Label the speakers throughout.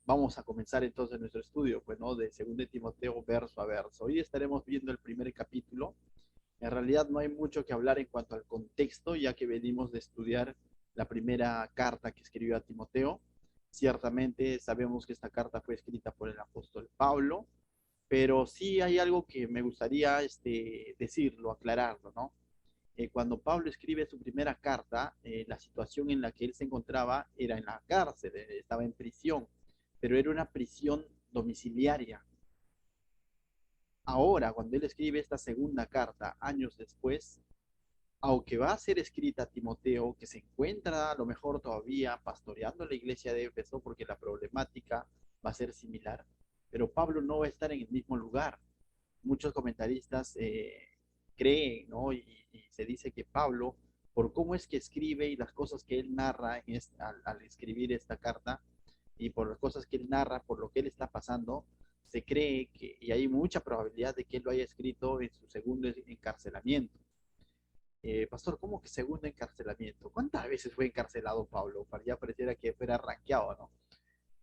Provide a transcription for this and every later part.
Speaker 1: Vamos a comenzar entonces nuestro estudio, pues, ¿no? De 2 de Timoteo verso a verso. Hoy estaremos viendo el primer capítulo. En realidad no hay mucho que hablar en cuanto al contexto, ya que venimos de estudiar la primera carta que escribió a Timoteo. Ciertamente sabemos que esta carta fue escrita por el apóstol Pablo, pero sí hay algo que me gustaría decirlo, aclararlo, ¿no? Cuando Pablo escribe su primera carta, la situación en la que él se encontraba era en la cárcel, estaba en prisión, pero era una prisión domiciliaria. Ahora, cuando él escribe esta segunda carta, años después, aunque va a ser escrita a Timoteo, que se encuentra a lo mejor todavía pastoreando la iglesia de Éfeso, porque la problemática va a ser similar, pero Pablo no va a estar en el mismo lugar. Muchos comentaristas creen, ¿no? Y se dice que Pablo, por cómo es que escribe y las cosas que él narra al escribir esta carta, y por las cosas que él narra, por lo que él está pasando, se cree que, y hay mucha probabilidad de que él lo haya escrito en su segundo encarcelamiento. Pastor, ¿cómo que segundo encarcelamiento? ¿Cuántas veces fue encarcelado Pablo? Ya pareciera que fuera rankeado, ¿no?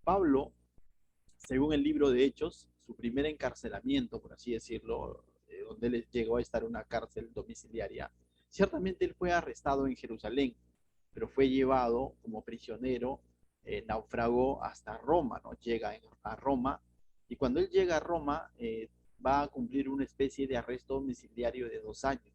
Speaker 1: Pablo, según el libro de Hechos, su primer encarcelamiento, por así decirlo, donde él llegó a estar en una cárcel domiciliaria, ciertamente él fue arrestado en Jerusalén, pero fue llevado como prisionero, naufragó hasta Roma, ¿no? Llega a Roma, y cuando él llega a Roma, va a cumplir una especie de arresto domiciliario de 2 años.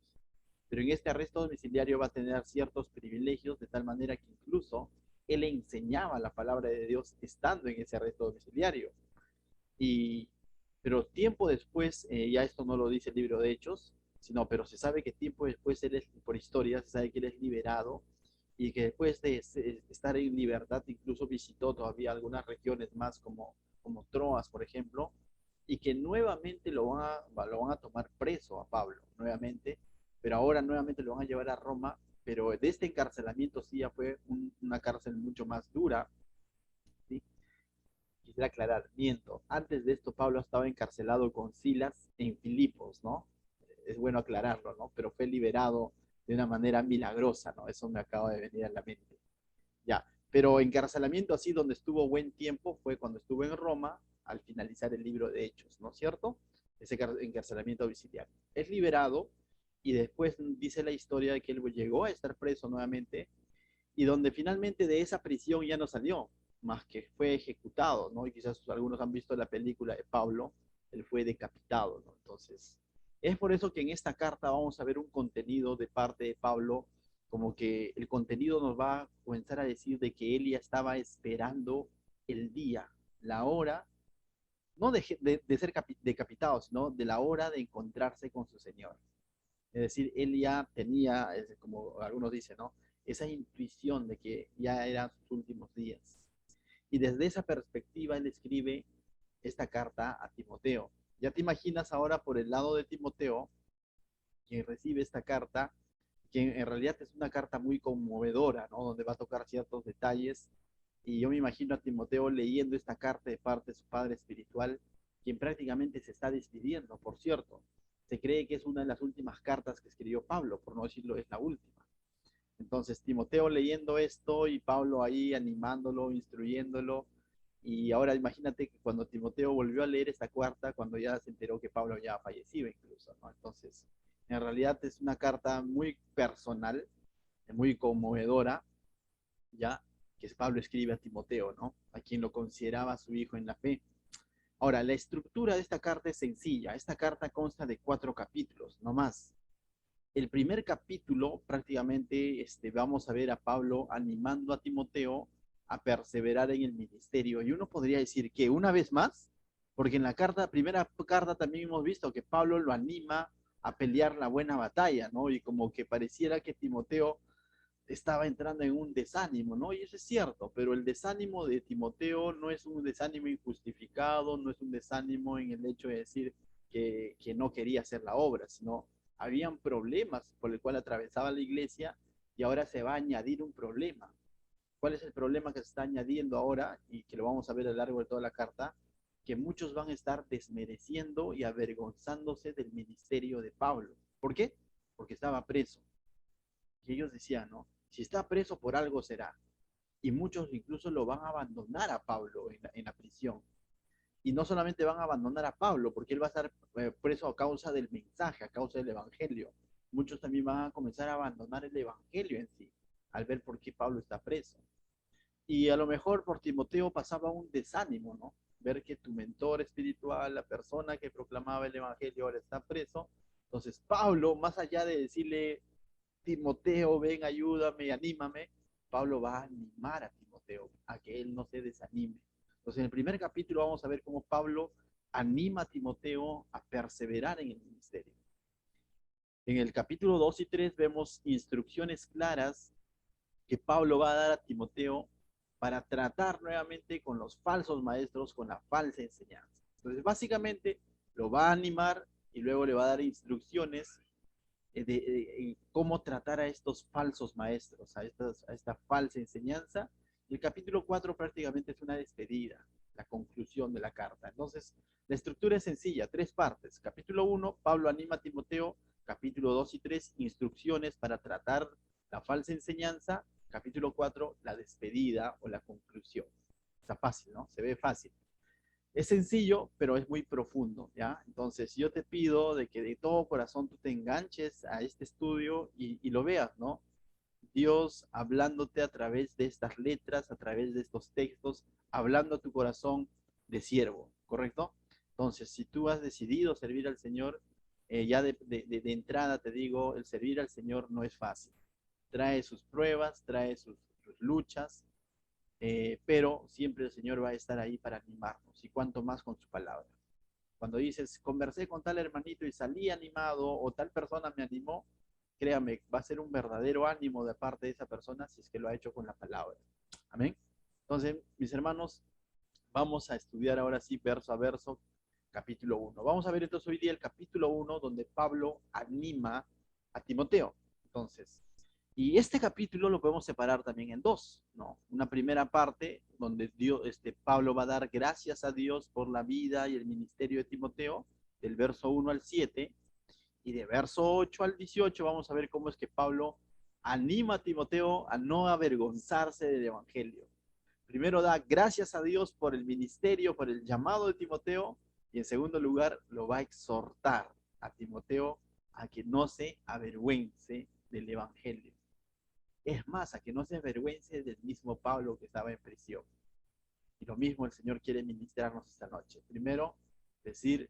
Speaker 1: Pero en este arresto domiciliario va a tener ciertos privilegios, de tal manera que incluso él enseñaba la palabra de Dios estando en ese arresto domiciliario. Y, pero tiempo después, ya esto no lo dice el libro de Hechos, sino, pero se sabe que tiempo después él es, por historia, se sabe que él es liberado y que después de estar en libertad incluso visitó todavía algunas regiones más como Troas, por ejemplo, y que nuevamente lo van a tomar preso a Pablo, nuevamente, pero ahora nuevamente lo van a llevar a Roma, pero de este encarcelamiento sí ya fue una cárcel mucho más dura, ¿sí? Quisiera aclarar, miento. Antes de esto, Pablo estaba encarcelado con Silas en Filipos, ¿no? Es bueno aclararlo, ¿no? Pero fue liberado de una manera milagrosa, ¿no? Eso me acaba de venir a la mente. Ya, pero encarcelamiento así donde estuvo buen tiempo fue cuando estuvo en Roma al finalizar el libro de Hechos, ¿no es cierto? Ese encarcelamiento domiciliario. Es liberado y después dice la historia de que él llegó a estar preso nuevamente y donde finalmente de esa prisión ya no salió, más que fue ejecutado, ¿no? Y quizás algunos han visto la película de Pablo, él fue decapitado, ¿no? Entonces, es por eso que en esta carta vamos a ver un contenido de parte de Pablo, como que el contenido nos va a comenzar a decir de que él ya estaba esperando el día, la hora, no de ser decapitado, sino de la hora de encontrarse con su Señor. Es decir, él ya tenía, como algunos dicen, ¿no? Esa intuición de que ya eran sus últimos días. Y desde esa perspectiva él escribe esta carta a Timoteo. Ya te imaginas ahora por el lado de Timoteo, quien recibe esta carta, que en realidad es una carta muy conmovedora, ¿no? Donde va a tocar ciertos detalles. Y yo me imagino a Timoteo leyendo esta carta de parte de su padre espiritual, quien prácticamente se está despidiendo, por cierto. Se cree que es una de las últimas cartas que escribió Pablo, por no decirlo, es la última. Entonces, Timoteo leyendo esto y Pablo ahí animándolo, instruyéndolo. Y ahora imagínate que cuando Timoteo volvió a leer esta carta, cuando ya se enteró que Pablo ya fallecido incluso, ¿no? Entonces, en realidad es una carta muy personal, muy conmovedora, ya que Pablo escribe a Timoteo, ¿no? A quien lo consideraba su hijo en la fe. Ahora, la estructura de esta carta es sencilla. Esta carta consta de 4 capítulos, no más. El primer capítulo prácticamente vamos a ver a Pablo animando a Timoteo a perseverar en el ministerio. Y uno podría decir que una vez más, porque en la primera carta también hemos visto que Pablo lo anima a pelear la buena batalla, ¿no? Y como que pareciera que Timoteo estaba entrando en un desánimo, ¿no? Y eso es cierto, pero el desánimo de Timoteo no es un desánimo injustificado, no es un desánimo en el hecho de decir que no quería hacer la obra, sino habían problemas por el cual atravesaba la iglesia y ahora se va a añadir un problema. ¿Cuál es el problema que se está añadiendo ahora y que lo vamos a ver a lo largo de toda la carta? Que muchos van a estar desmereciendo y avergonzándose del ministerio de Pablo. ¿Por qué? Porque estaba preso. Y ellos decían, ¿no? Si está preso por algo será. y muchos incluso lo van a abandonar a Pablo en la prisión. Y no solamente van a abandonar a Pablo, porque él va a estar preso a causa del mensaje, a causa del evangelio. Muchos también van a comenzar a abandonar el evangelio en sí, al ver por qué Pablo está preso. Y a lo mejor por Timoteo pasaba un desánimo, ¿no? Ver que tu mentor espiritual, la persona que proclamaba el evangelio, ahora está preso. Entonces Pablo, más allá de decirle, Timoteo, ven, ayúdame, anímame, Pablo va a animar a Timoteo a que él no se desanime. Entonces, en el primer capítulo vamos a ver cómo Pablo anima a Timoteo a perseverar en el ministerio. En el capítulo 2 y 3 vemos instrucciones claras que Pablo va a dar a Timoteo para tratar nuevamente con los falsos maestros, con la falsa enseñanza. Entonces, básicamente, lo va a animar y luego le va a dar instrucciones cómo tratar a estos falsos maestros, a esta falsa enseñanza. Y el capítulo 4 prácticamente es una despedida, la conclusión de la carta. Entonces, la estructura es sencilla, tres partes. Capítulo 1, Pablo anima a Timoteo. Capítulo 2 y 3, instrucciones para tratar la falsa enseñanza. Capítulo 4, la despedida o la conclusión. Está fácil, ¿no? Se ve fácil. Es sencillo, pero es muy profundo, ¿ya? Entonces yo te pido de que de todo corazón tú te enganches a este estudio y lo veas, ¿no? Dios hablándote a través de estas letras, a través de estos textos, hablando a tu corazón de siervo, ¿correcto? Entonces, si tú has decidido servir al Señor, ya de entrada te digo, el servir al Señor no es fácil. Trae sus pruebas, trae sus luchas, pero siempre el Señor va a estar ahí para animarnos, y cuanto más con su palabra. Cuando dices, conversé con tal hermanito y salí animado, o tal persona me animó, créame, va a ser un verdadero ánimo de parte de esa persona si es que lo ha hecho con la palabra. Amén. Entonces, mis hermanos, vamos a estudiar ahora sí verso a verso, capítulo 1. Vamos a ver entonces hoy día el capítulo 1 donde Pablo anima a Timoteo. Entonces, y este capítulo lo podemos separar también en dos, ¿no? Una primera parte donde Pablo va a dar gracias a Dios por la vida y el ministerio de Timoteo, del verso 1 al 7, y de verso 8 al 18 vamos a ver cómo es que Pablo anima a Timoteo a no avergonzarse del evangelio. Primero da gracias a Dios por el ministerio, por el llamado de Timoteo, y en segundo lugar lo va a exhortar a Timoteo a que no se avergüence del evangelio. Es más, a que no se avergüence del mismo Pablo que estaba en prisión. Y lo mismo el Señor quiere ministrarnos esta noche. Primero, decir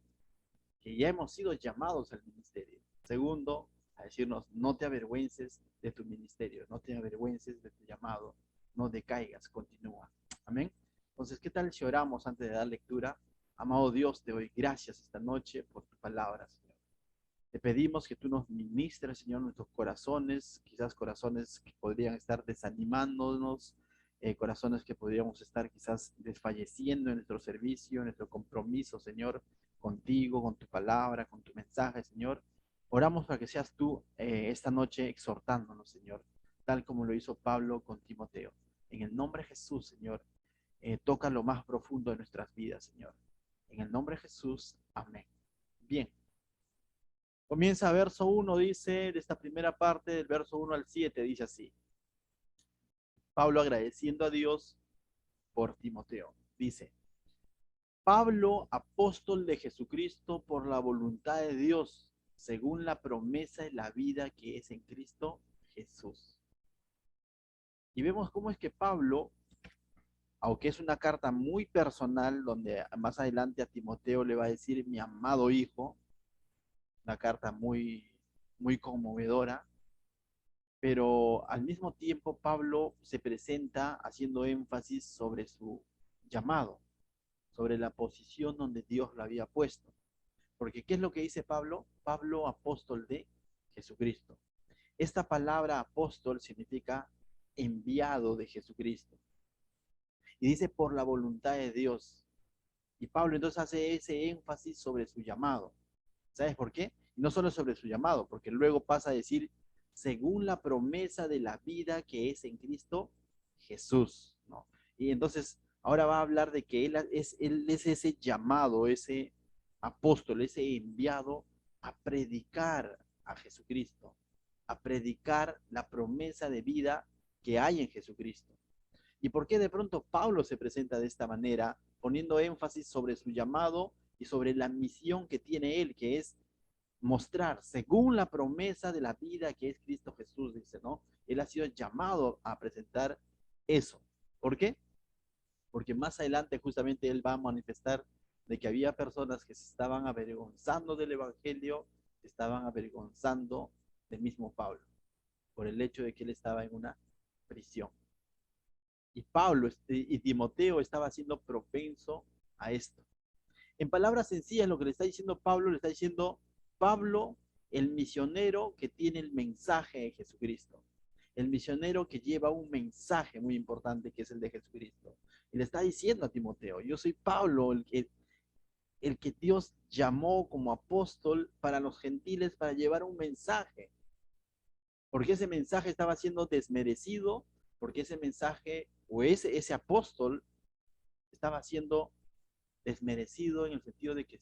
Speaker 1: que ya hemos sido llamados al ministerio. Segundo, a decirnos, no te avergüences de tu ministerio, no te avergüences de tu llamado, no decaigas, continúa. Amén. Entonces, ¿qué tal si oramos antes de dar lectura? Amado Dios, te doy gracias esta noche por tu palabra, Señor. Te pedimos que tú nos ministres, Señor, nuestros corazones, quizás corazones que podrían estar desanimándonos, corazones que podríamos estar quizás desfalleciendo en nuestro servicio, en nuestro compromiso, Señor, contigo, con tu palabra, con tu mensaje, Señor. Oramos para que seas tú esta noche exhortándonos, Señor, tal como lo hizo Pablo con Timoteo. En el nombre de Jesús, Señor, toca lo más profundo de nuestras vidas, Señor. En el nombre de Jesús, amén. Bien. Comienza verso 1, dice, de esta primera parte, del verso 1 al 7, dice así. Pablo agradeciendo a Dios por Timoteo. Dice, Pablo, apóstol de Jesucristo por la voluntad de Dios, según la promesa y la vida que es en Cristo Jesús. Y vemos cómo es que Pablo, aunque es una carta muy personal, donde más adelante a Timoteo le va a decir mi amado hijo, una carta muy conmovedora, pero al mismo tiempo Pablo se presenta haciendo énfasis sobre su llamado, sobre la posición donde Dios lo había puesto. Porque ¿qué es lo que dice Pablo? Pablo, apóstol de Jesucristo. Esta palabra apóstol significa enviado de Jesucristo. Y dice por la voluntad de Dios. Y Pablo entonces hace ese énfasis sobre su llamado. ¿Sabes por qué? Y no solo sobre su llamado, porque luego pasa a decir, según la promesa de la vida que es en Cristo Jesús, ¿no? Y entonces ahora va a hablar de que él es ese llamado, ese apóstol, ese enviado a predicar a Jesucristo, a predicar la promesa de vida que hay en Jesucristo. ¿Y por qué de pronto Pablo se presenta de esta manera, poniendo énfasis sobre su llamado y sobre la misión que tiene él, que es mostrar, según la promesa de la vida que es Cristo Jesús, dice, ¿no? Él ha sido llamado a presentar eso. ¿Por qué? Porque más adelante justamente él va a manifestar de que había personas que se estaban avergonzando del Evangelio, se estaban avergonzando del mismo Pablo, por el hecho de que él estaba en una prisión. Y Pablo y Timoteo estaba siendo propenso a esto. En palabras sencillas, lo que le está diciendo Pablo, le está diciendo Pablo, el misionero que tiene el mensaje de Jesucristo. El misionero que lleva un mensaje muy importante que es el de Jesucristo. Y le está diciendo a Timoteo, yo soy Pablo, el que Dios llamó como apóstol para los gentiles para llevar un mensaje. Porque ese mensaje estaba siendo desmerecido, porque ese mensaje o ese apóstol estaba siendo desmerecido en el sentido de que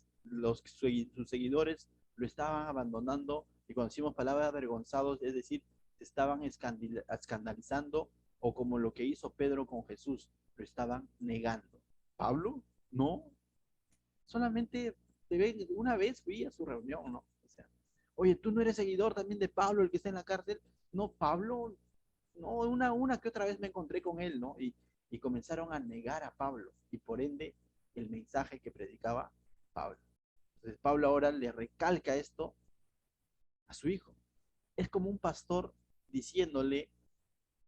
Speaker 1: sus seguidores lo estaban abandonando, y cuando decimos palabras avergonzados, es decir, se estaban escandalizando, o como lo que hizo Pedro con Jesús, lo estaban negando. ¿Pablo? No, solamente una vez fui a su reunión, ¿no? O sea, oye, ¿tú no eres seguidor también de Pablo, el que está en la cárcel? No, Pablo, no, una que otra vez me encontré con él, ¿no? Y comenzaron a negar a Pablo, y por ende el mensaje que predicaba Pablo. Entonces Pablo ahora le recalca esto a su hijo. Es como un pastor diciéndole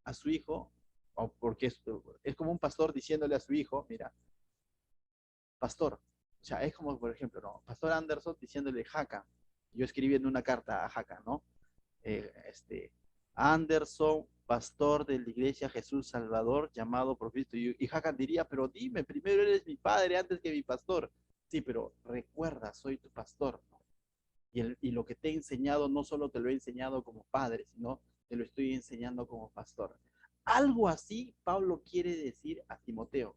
Speaker 1: a su hijo, o porque es como un pastor diciéndole a su hijo, mira, pastor, o sea, es como, por ejemplo, ¿no? Pastor Anderson diciéndole Jaca, yo escribiendo una carta a Jaca, ¿no? Este, Anderson, pastor de la iglesia Jesús Salvador, llamado por Cristo. Y Hakan diría, pero dime, primero eres mi padre antes que mi pastor. Sí, pero recuerda, soy tu pastor, ¿no? Y lo que te he enseñado no solo te lo he enseñado como padre, sino te lo estoy enseñando como pastor. Algo así Pablo quiere decir a Timoteo,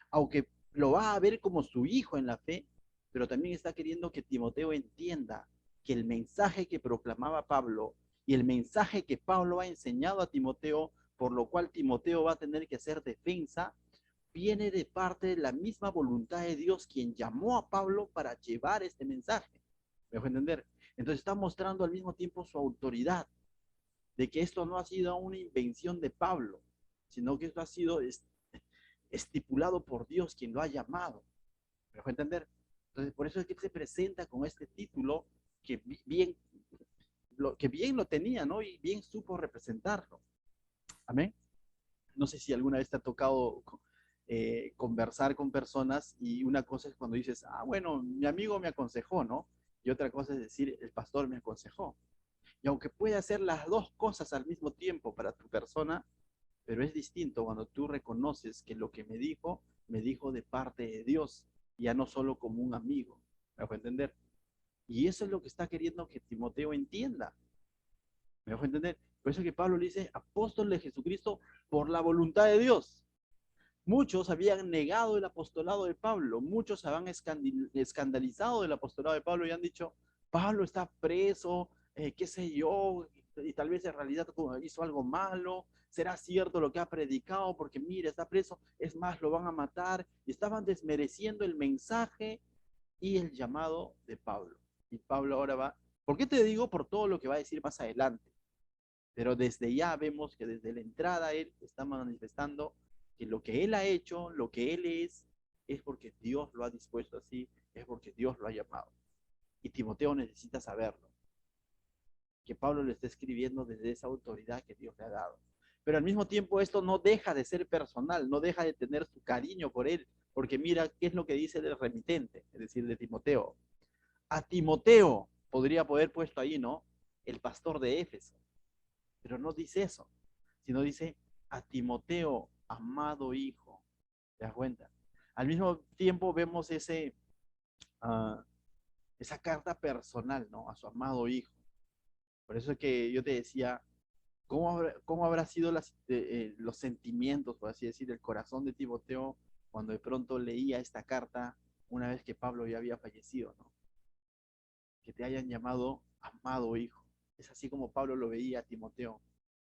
Speaker 1: aunque lo va a ver como su hijo en la fe, pero también está queriendo que Timoteo entienda que el mensaje que proclamaba Pablo y el mensaje que Pablo ha enseñado a Timoteo, por lo cual Timoteo va a tener que hacer defensa, viene de parte de la misma voluntad de Dios, quien llamó a Pablo para llevar este mensaje. ¿Me dejo entender? Entonces está mostrando al mismo tiempo su autoridad, de que esto no ha sido una invención de Pablo, sino que esto ha sido estipulado por Dios, quien lo ha llamado. ¿Me dejó entender? Entonces, por eso es que se presenta con este título que bien lo tenía, ¿no? Y bien supo representarlo. Amén. No sé si alguna vez te ha tocado conversar con personas, y una cosa es cuando dices, ah, bueno, mi amigo me aconsejó, ¿no? Y otra cosa es decir, el pastor me aconsejó. Y aunque puede hacer las dos cosas al mismo tiempo para tu persona, pero es distinto cuando tú reconoces que lo que me dijo de parte de Dios, ya no solo como un amigo. ¿Me dejo entender? Y eso es lo que está queriendo que Timoteo entienda. ¿Me dejo entender? Por eso que Pablo le dice, apóstol de Jesucristo por la voluntad de Dios. Muchos habían negado el apostolado de Pablo, muchos habían escandalizado del apostolado de Pablo y han dicho, Pablo está preso, qué sé yo, y tal vez en realidad hizo algo malo, será cierto lo que ha predicado, porque mira, está preso, es más, lo van a matar, y estaban desmereciendo el mensaje y el llamado de Pablo. Y Pablo ahora va, ¿por qué te digo? Por todo lo que va a decir más adelante. Pero desde ya vemos que desde la entrada él está manifestando que lo que él ha hecho, lo que él es porque Dios lo ha dispuesto así, es porque Dios lo ha llamado. Y Timoteo necesita saberlo, que Pablo le está escribiendo desde esa autoridad que Dios le ha dado. Pero al mismo tiempo esto no deja de ser personal, no deja de tener su cariño por él, porque mira qué es lo que dice el remitente, es decir, de Timoteo. A Timoteo podría poder puesto ahí, ¿no? El pastor de Éfeso, pero no dice eso, sino dice a Timoteo, amado hijo. ¿Te das cuenta? Al mismo tiempo vemos uh, esa carta personal, ¿no? A su amado hijo. Por eso es que yo te decía, cómo habrá sido los sentimientos, por así decir, el corazón de Timoteo cuando de pronto leía esta carta una vez que Pablo ya había fallecido, ¿no? Que te hayan llamado amado hijo. Es así como Pablo lo veía a Timoteo,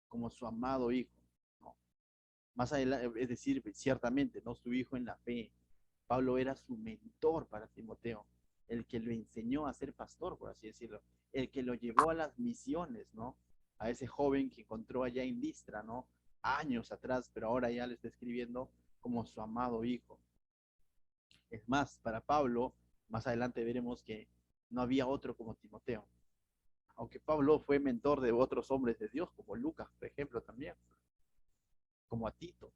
Speaker 1: como su amado hijo, ¿no? Más adelante, es decir, ciertamente, ¿no? Su hijo en la fe. Pablo era su mentor para Timoteo, el que lo enseñó a ser pastor, por así decirlo, el que lo llevó a las misiones, ¿no? A ese joven que encontró allá en Listra, ¿no? Años atrás, pero ahora ya le está escribiendo como su amado hijo. Es más, para Pablo, más adelante veremos que no había otro como Timoteo. Aunque Pablo fue mentor de otros hombres de Dios, como Lucas, por ejemplo, también, como a Tito,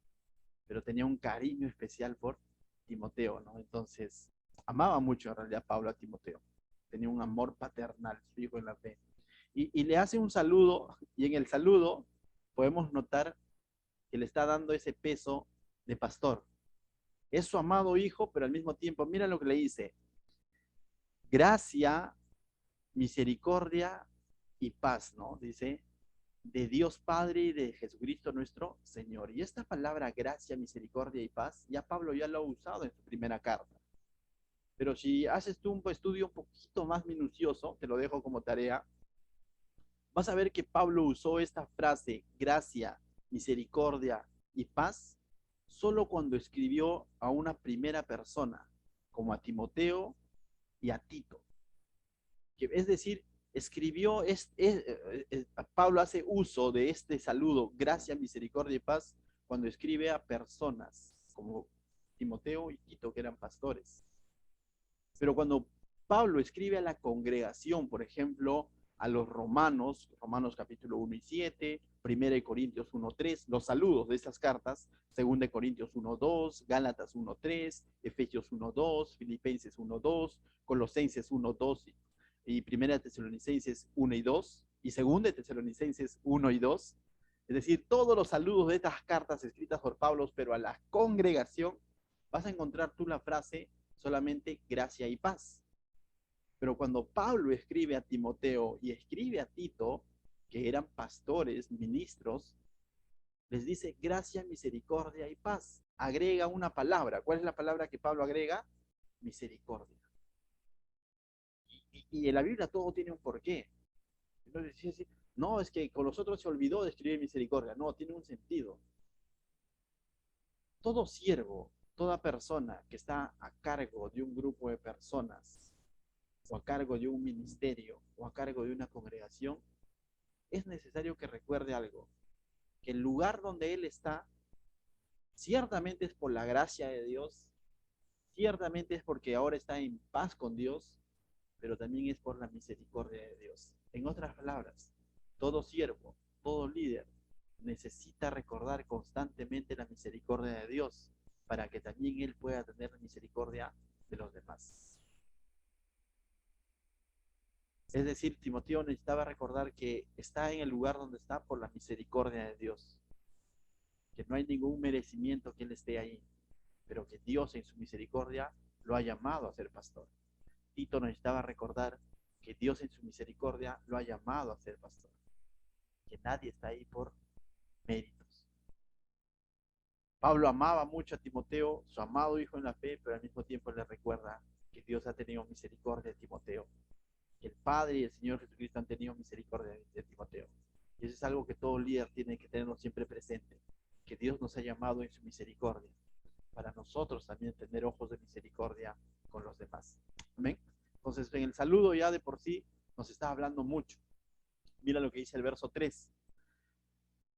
Speaker 1: pero tenía un cariño especial por Timoteo, ¿no? Entonces, amaba mucho en realidad Pablo a Timoteo. Tenía un amor paternal, su hijo en la fe. Y le hace un saludo, y en el saludo podemos notar que le está dando ese peso de pastor. Es su amado hijo, pero al mismo tiempo, mira lo que le dice: gracia, misericordia y paz, ¿no? Dice, de Dios Padre y de Jesucristo nuestro Señor. Y esta palabra gracia, misericordia y paz, ya Pablo ya lo ha usado en su primera carta. Pero si haces tú un estudio un poquito más minucioso, te lo dejo como tarea, vas a ver que Pablo usó esta frase, gracia, misericordia y paz, solo cuando escribió a una primera persona, como a Timoteo y a Tito. Es decir, escribió, Pablo hace uso de este saludo, gracia, misericordia y paz, cuando escribe a personas como Timoteo y Tito, que eran pastores. Pero cuando Pablo escribe a la congregación, por ejemplo, a los romanos, Romanos capítulo 1 y 7, 1 Corintios 1, 3, los saludos de estas cartas, 2 Corintios 1, 2, Gálatas 1, 3, Efesios 1, 2, Filipenses 1, 2, Colosenses 1, 2 y 1 Tesalonicenses 1 y 2 y 2 Tesalonicenses 1 y 2. Es decir, todos los saludos de estas cartas escritas por Pablo, pero a la congregación, vas a encontrar tú la frase solamente gracia y paz. Pero cuando Pablo escribe a Timoteo y escribe a Tito, que eran pastores, ministros, les dice gracia, misericordia y paz. Agrega una palabra. ¿Cuál es la palabra que Pablo agrega? Misericordia. Y en la Biblia todo tiene un porqué. Entonces, no, es que con los otros se olvidó de escribir misericordia. No, tiene un sentido. Todo siervo, toda persona que está a cargo de un grupo de personas, o a cargo de un ministerio, o a cargo de una congregación, es necesario que recuerde algo, que el lugar donde él está, ciertamente es por la gracia de Dios, ciertamente es porque ahora está en paz con Dios, pero también es por la misericordia de Dios. En otras palabras, todo siervo, todo líder, necesita recordar constantemente la misericordia de Dios, para que también él pueda tener misericordia de los demás. Es decir, Timoteo necesitaba recordar que está en el lugar donde está por la misericordia de Dios, que no hay ningún merecimiento que él esté ahí, pero que Dios en su misericordia lo ha llamado a ser pastor. Tito necesitaba recordar que Dios en su misericordia lo ha llamado a ser pastor, que nadie está ahí por méritos. Pablo amaba mucho a Timoteo, su amado hijo en la fe, pero al mismo tiempo le recuerda que Dios ha tenido misericordia de Timoteo, que el Padre y el Señor Jesucristo han tenido misericordia de Timoteo. Y eso es algo que todo líder tiene que tenerlo siempre presente, que Dios nos ha llamado en su misericordia, para nosotros también tener ojos de misericordia con los demás. Amén. Entonces, en el saludo ya de por sí nos está hablando mucho. Mira lo que dice el verso 3.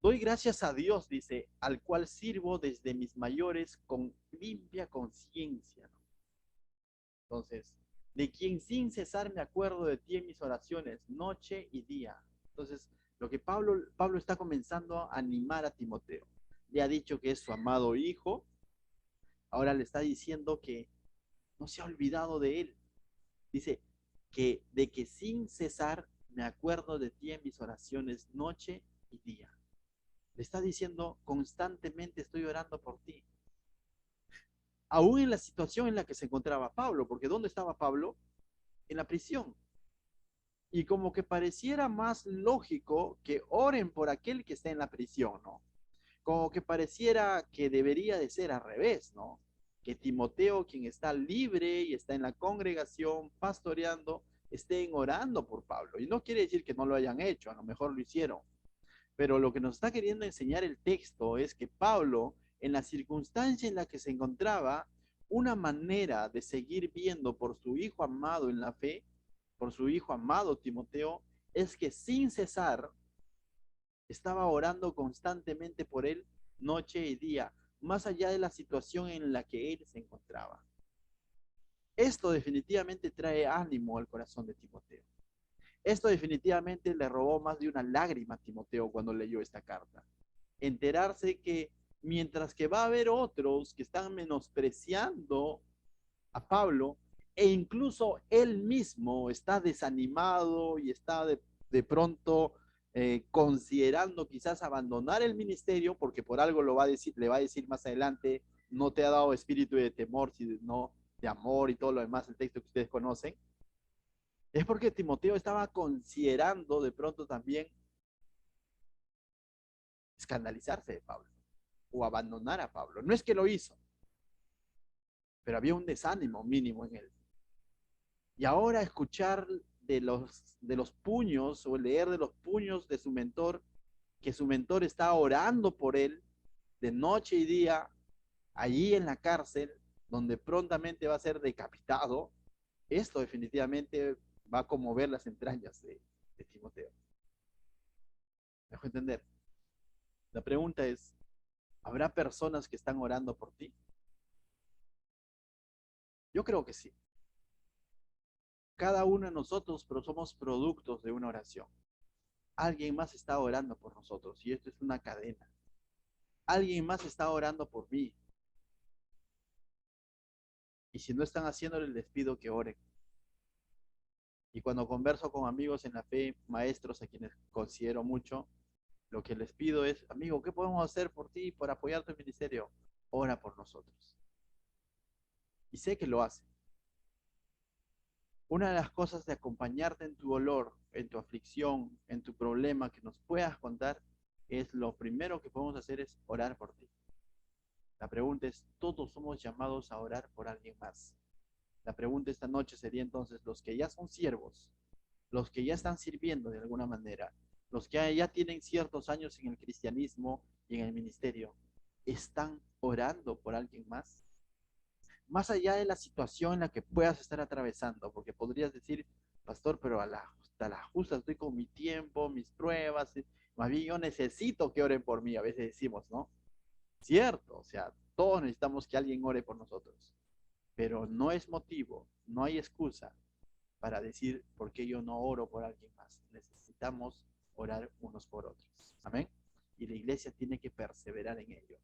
Speaker 1: Doy gracias a Dios, dice, al cual sirvo desde mis mayores con limpia conciencia. Entonces, de quien sin cesar me acuerdo de ti en mis oraciones, noche y día. Entonces, lo que Pablo está comenzando a animar a Timoteo. Le ha dicho que es su amado hijo, ahora le está diciendo que no se ha olvidado de él. Dice que de que sin cesar me acuerdo de ti en mis oraciones, noche y día. Le está diciendo constantemente estoy orando por ti. Aún en la situación en la que se encontraba Pablo, porque ¿dónde estaba Pablo? En la prisión. Y como que pareciera más lógico que oren por aquel que está en la prisión, ¿no? Como que pareciera que debería de ser al revés, ¿no? Que Timoteo, quien está libre y está en la congregación pastoreando, estén orando por Pablo. Y no quiere decir que no lo hayan hecho, a lo mejor lo hicieron. Pero lo que nos está queriendo enseñar el texto es que Pablo, en la circunstancia en la que se encontraba, una manera de seguir viendo por su hijo amado en la fe, por su hijo amado Timoteo, es que sin cesar estaba orando constantemente por él noche y día, más allá de la situación en la que él se encontraba. Esto definitivamente trae ánimo al corazón de Timoteo. Esto definitivamente le robó más de una lágrima a Timoteo cuando leyó esta carta. Enterarse que mientras que va a haber otros que están menospreciando a Pablo, e incluso él mismo está desanimado y está de pronto considerando quizás abandonar el ministerio, porque por algo lo va a decir, le va a decir más adelante, no te ha dado espíritu de temor, sino de amor y todo lo demás, el texto que ustedes conocen, es porque Timoteo estaba considerando de pronto también escandalizarse de Pablo o abandonar a Pablo. No es que lo hizo, pero había un desánimo mínimo en él. Y ahora escuchar de los puños o leer de los puños de su mentor, que su mentor está orando por él de noche y día, allí en la cárcel, donde prontamente va a ser decapitado, esto definitivamente va a conmover las entrañas de Timoteo. ¿Me dejo entender? La pregunta es, ¿habrá personas que están orando por ti? Yo creo que sí. Cada uno de nosotros, pero somos productos de una oración. Alguien más está orando por nosotros y esto es una cadena. Alguien más está orando por mí. Y si no están haciéndolo, les pido que oren. Y cuando converso con amigos en la fe, maestros a quienes considero mucho, lo que les pido es, amigo, ¿qué podemos hacer por ti, por apoyar tu ministerio? Ora por nosotros. Y sé que lo hacen. Una de las cosas de acompañarte en tu dolor, en tu aflicción, en tu problema que nos puedas contar, es lo primero que podemos hacer es orar por ti. La pregunta es, ¿todos somos llamados a orar por alguien más? La pregunta esta noche sería entonces, los que ya son siervos, los que ya están sirviendo de alguna manera, los que ya tienen ciertos años en el cristianismo y en el ministerio, ¿están orando por alguien más? Más allá de la situación en la que puedas estar atravesando, porque podrías decir, pastor, pero hasta la justa estoy con mi tiempo, mis pruebas, más bien yo necesito que oren por mí, a veces decimos, ¿no? Cierto, o sea, todos necesitamos que alguien ore por nosotros, pero no es motivo, no hay excusa para decir por qué yo no oro por alguien más. Necesitamos orar unos por otros. Amén. Y la iglesia tiene que perseverar en ello.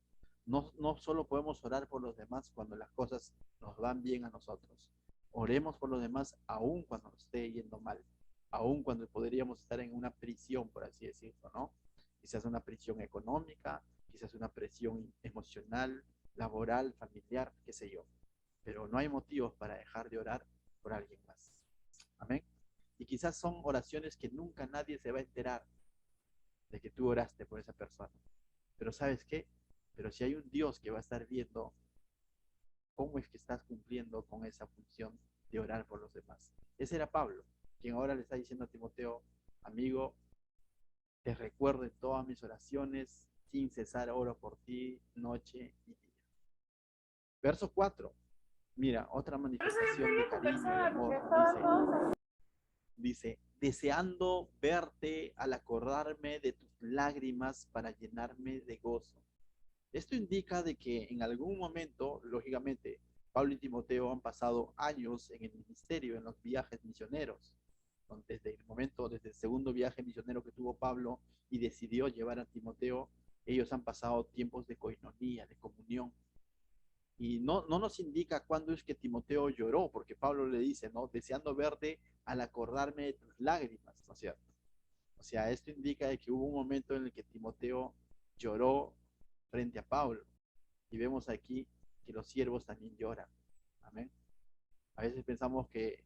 Speaker 1: No solo podemos orar por los demás cuando las cosas nos van bien a nosotros. Oremos por los demás aún cuando nos esté yendo mal. Aún cuando podríamos estar en una prisión, por así decirlo, ¿no? Quizás una prisión económica, quizás una presión emocional, laboral, familiar, qué sé yo. Pero no hay motivos para dejar de orar por alguien más. Amén. Y quizás son oraciones que nunca nadie se va a enterar de que tú oraste por esa persona. Pero ¿sabes qué? Pero si hay un Dios que va a estar viendo cómo es que estás cumpliendo con esa función de orar por los demás. Ese era Pablo, quien ahora le está diciendo a Timoteo, amigo, te recuerdo en todas mis oraciones, sin cesar oro por ti, noche y día. Verso 4. Mira, otra manifestación de cariño y amor. Dice, deseando verte al acordarme de tus lágrimas para llenarme de gozo. Esto indica de que en algún momento, lógicamente, Pablo y Timoteo han pasado años en el ministerio, en los viajes misioneros. Desde el momento, desde el segundo viaje misionero que tuvo Pablo y decidió llevar a Timoteo, ellos han pasado tiempos de coinonía, de comunión. Y no nos indica cuándo es que Timoteo lloró, porque Pablo le dice, ¿no? Deseando verte al acordarme de tus lágrimas, ¿no es cierto? O sea, esto indica de que hubo un momento en el que Timoteo lloró frente a Pablo. Y vemos aquí que los siervos también lloran. Amén. A veces pensamos que,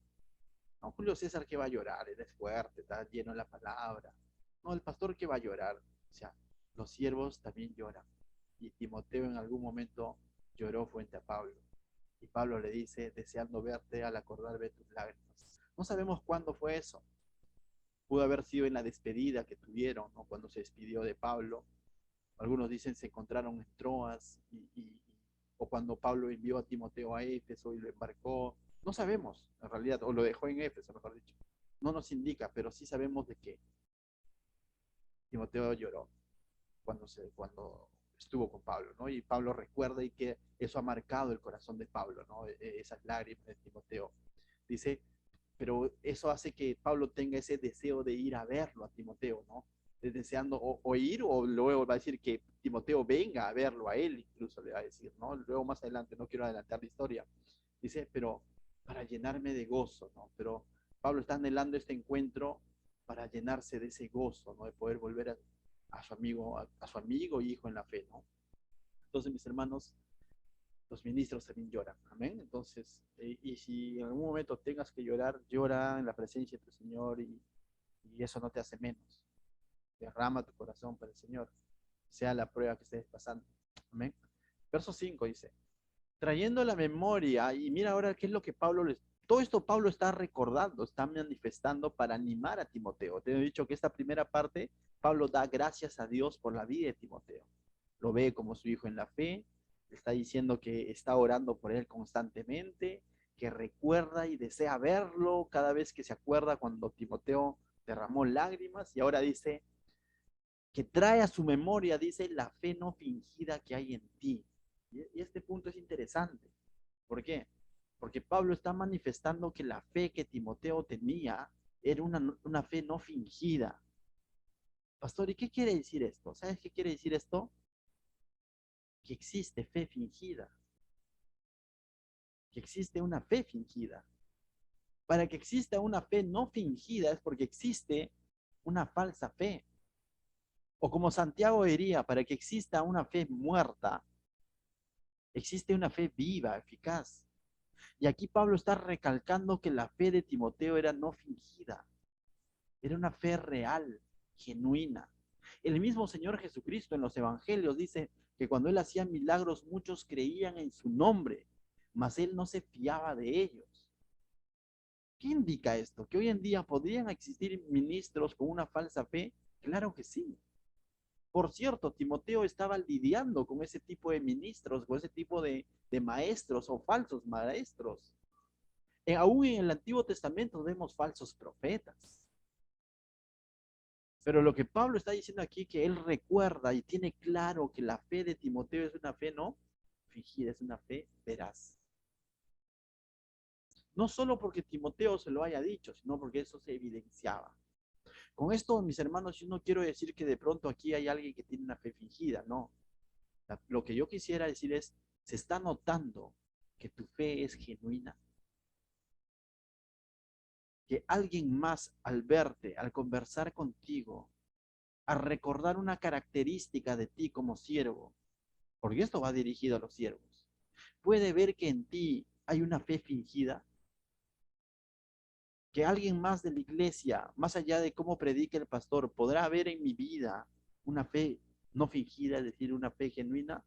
Speaker 1: no, Julio César que va a llorar, él es fuerte, está lleno de la palabra. No, el pastor que va a llorar. O sea, los siervos también lloran. Y Timoteo en algún momento lloró frente a Pablo. Y Pablo le dice, deseando verte al acordarme de tus lágrimas. No sabemos cuándo fue eso. pudo haber sido en la despedida que tuvieron, ¿no? Cuando se despidió de Pablo. Algunos dicen se encontraron en Troas o cuando Pablo envió a Timoteo a Éfeso y lo embarcó. No sabemos, en realidad, o lo dejó en Éfeso, mejor dicho. No nos indica, pero sí sabemos de que Timoteo lloró cuando estuvo con Pablo, ¿no? Y Pablo recuerda y que eso ha marcado el corazón de Pablo, ¿no? Esas lágrimas de Timoteo. Dice, pero eso hace que Pablo tenga ese deseo de ir a verlo a Timoteo, ¿no? Deseando o ir o luego va a decir que Timoteo venga a verlo a él, incluso le va a decir, ¿no? Luego más adelante, no quiero adelantar la historia. Dice, pero para llenarme de gozo, ¿no? Pero Pablo está anhelando este encuentro para llenarse de ese gozo, ¿no? De poder volver a su amigo, a su amigo y hijo en la fe, ¿no? Entonces, mis hermanos, los ministros también lloran, amén. Entonces, y si en algún momento tengas que llorar, llora en la presencia de tu Señor y eso no te hace menos. Derrama tu corazón para el Señor, sea la prueba que estés pasando, amén. Verso 5 dice, trayendo la memoria, y mira ahora qué es lo que Pablo les... Todo esto Pablo está recordando, está manifestando para animar a Timoteo. Te he dicho que esta primera parte, Pablo da gracias a Dios por la vida de Timoteo. Lo ve como su hijo en la fe, está diciendo que está orando por él constantemente, que recuerda y desea verlo cada vez que se acuerda cuando Timoteo derramó lágrimas y ahora dice que trae a su memoria, dice, la fe no fingida que hay en ti. Y este punto es interesante. ¿Por qué? Porque Pablo está manifestando que la fe que Timoteo tenía era una fe no fingida. Pastor, ¿y qué quiere decir esto? ¿Sabes qué quiere decir esto? Que existe fe fingida, que existe una fe fingida. Para que exista una fe no fingida es porque existe una falsa fe. O como Santiago diría, para que exista una fe muerta, existe una fe viva, eficaz. Y aquí Pablo está recalcando que la fe de Timoteo era no fingida, era una fe real, genuina. El mismo Señor Jesucristo en los evangelios dice que cuando él hacía milagros muchos creían en su nombre, mas él no se fiaba de ellos. ¿Qué indica esto? ¿Que hoy en día podrían existir ministros con una falsa fe? Claro que sí. Por cierto, Timoteo estaba lidiando con ese tipo de ministros, con ese tipo de maestros o falsos maestros. Aún en el Antiguo Testamento vemos falsos profetas. Pero lo que Pablo está diciendo aquí, que él recuerda y tiene claro que la fe de Timoteo es una fe no fingida, es una fe veraz. No solo porque Timoteo se lo haya dicho, sino porque eso se evidenciaba. Con esto, mis hermanos, yo no quiero decir que de pronto aquí hay alguien que tiene una fe fingida, no. Lo que yo quisiera decir es, se está notando que tu fe es genuina. Que alguien más al verte, al conversar contigo, al recordar una característica de ti como siervo, porque esto va dirigido a los siervos, puede ver que en ti hay una fe fingida, que alguien más de la iglesia, más allá de cómo predica el pastor, podrá ver en mi vida una fe no fingida, es decir, una fe genuina,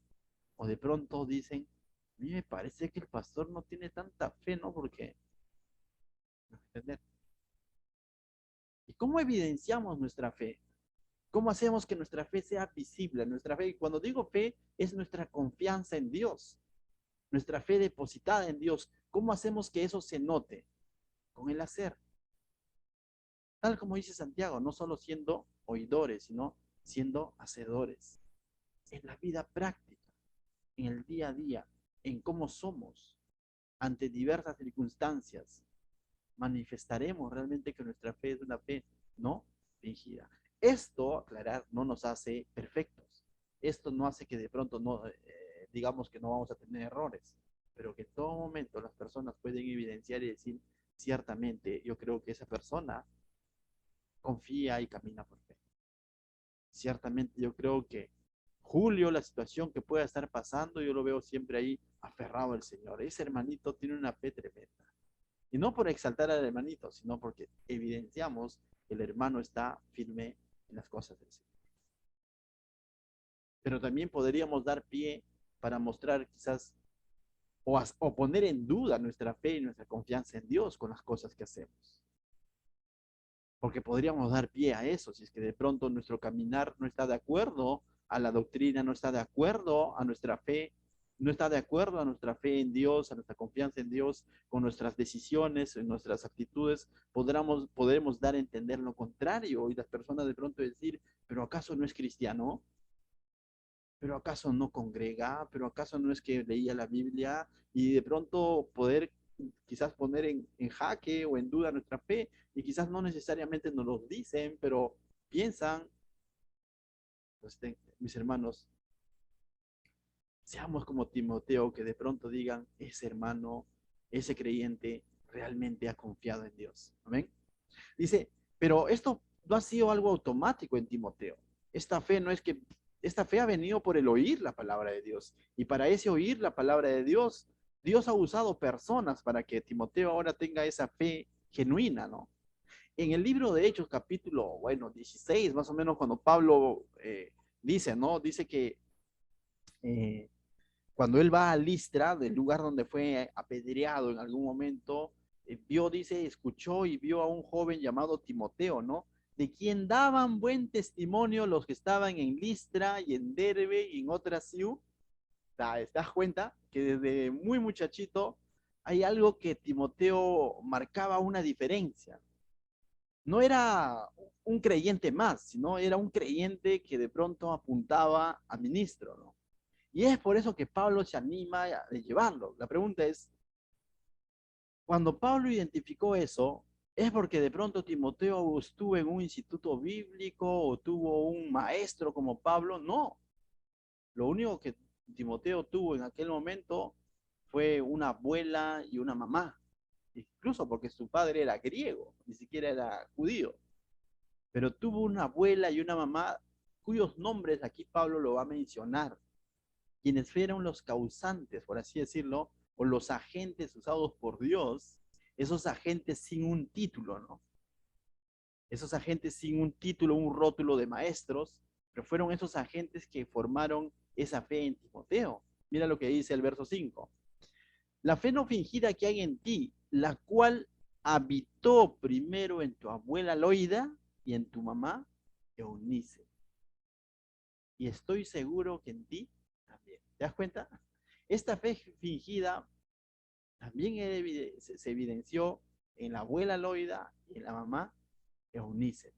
Speaker 1: o de pronto dicen, a mí me parece que el pastor no tiene tanta fe, ¿no? Porque, ¿entender? ¿Y cómo evidenciamos nuestra fe? ¿Cómo hacemos que nuestra fe sea visible? Nuestra fe, cuando digo fe, es nuestra confianza en Dios, nuestra fe depositada en Dios. ¿Cómo hacemos que eso se note? Con el hacer. Tal como dice Santiago, no solo siendo oidores, sino siendo hacedores. En la vida práctica, en el día a día, en cómo somos ante diversas circunstancias, manifestaremos realmente que nuestra fe es una fe no fingida. Esto, aclarar, no nos hace perfectos. Esto no hace que de pronto no, digamos que no vamos a tener errores, pero que en todo momento las personas pueden evidenciar y decir, ciertamente, yo creo que esa persona confía y camina por fe. Ciertamente, yo creo que Julio, la situación que pueda estar pasando, yo lo veo siempre ahí aferrado al Señor. Ese hermanito tiene una fe tremenda. Y no por exaltar al hermanito, sino porque evidenciamos que el hermano está firme en las cosas del Señor. Pero también podríamos dar pie para mostrar quizás o poner en duda nuestra fe y nuestra confianza en Dios con las cosas que hacemos. porque podríamos dar pie a eso, si es que de pronto nuestro caminar no está de acuerdo a la doctrina, no está de acuerdo a nuestra fe, no está de acuerdo a nuestra fe en Dios, a nuestra confianza en Dios, con nuestras decisiones, en nuestras actitudes, podremos dar a entender lo contrario y las personas de pronto decir, pero ¿acaso no es cristiano? ¿Pero acaso no congrega? ¿Pero acaso no es que leía la Biblia? Y de pronto poder quizás poner en jaque o en duda nuestra fe, y quizás no necesariamente nos lo dicen, pero piensan, pues mis hermanos, seamos como Timoteo, que de pronto digan, ese hermano, ese creyente realmente ha confiado en Dios. Amén. Dice, pero esto no ha sido algo automático en Timoteo. Esta fe no es que, esta fe ha venido por el oír la palabra de Dios. Y para ese oír la palabra de Dios, Dios ha usado personas para que Timoteo ahora tenga esa fe genuina, ¿no? En el libro de Hechos, capítulo, bueno, 16, más o menos, cuando Pablo dice, ¿no? Dice que eh, cuando él va a Listra, del lugar donde fue apedreado en algún momento, vio, dice, escuchó y vio a un joven llamado Timoteo, ¿no? De quien daban buen testimonio los que estaban en Listra y en Derbe y en otras ciudades. ¿Te das cuenta que desde muy muchachito hay algo que Timoteo marcaba una diferencia? No era un creyente más, sino era un creyente que de pronto apuntaba a ministro, ¿no? Y es por eso que Pablo se anima a llevarlo. La pregunta es, cuando Pablo identificó eso, ¿es porque de pronto Timoteo estuvo en un instituto bíblico o tuvo un maestro como Pablo? No. Lo único que Timoteo tuvo en aquel momento fue una abuela y una mamá. Incluso porque su padre era griego, ni siquiera era judío. Pero tuvo una abuela y una mamá cuyos nombres aquí Pablo lo va a mencionar, quienes fueron los causantes, por así decirlo, o los agentes usados por Dios, esos agentes sin un título, ¿no? Esos agentes sin un título, un rótulo de maestros, pero fueron esos agentes que formaron esa fe en Timoteo. Mira lo que dice el verso 5. La fe no fingida que hay en ti, la cual habitó primero en tu abuela Loida y en tu mamá Eunice. Y estoy seguro que en ti también. ¿Te das cuenta? Esta fe fingida también se evidenció en la abuela Loida y en la mamá Eunice,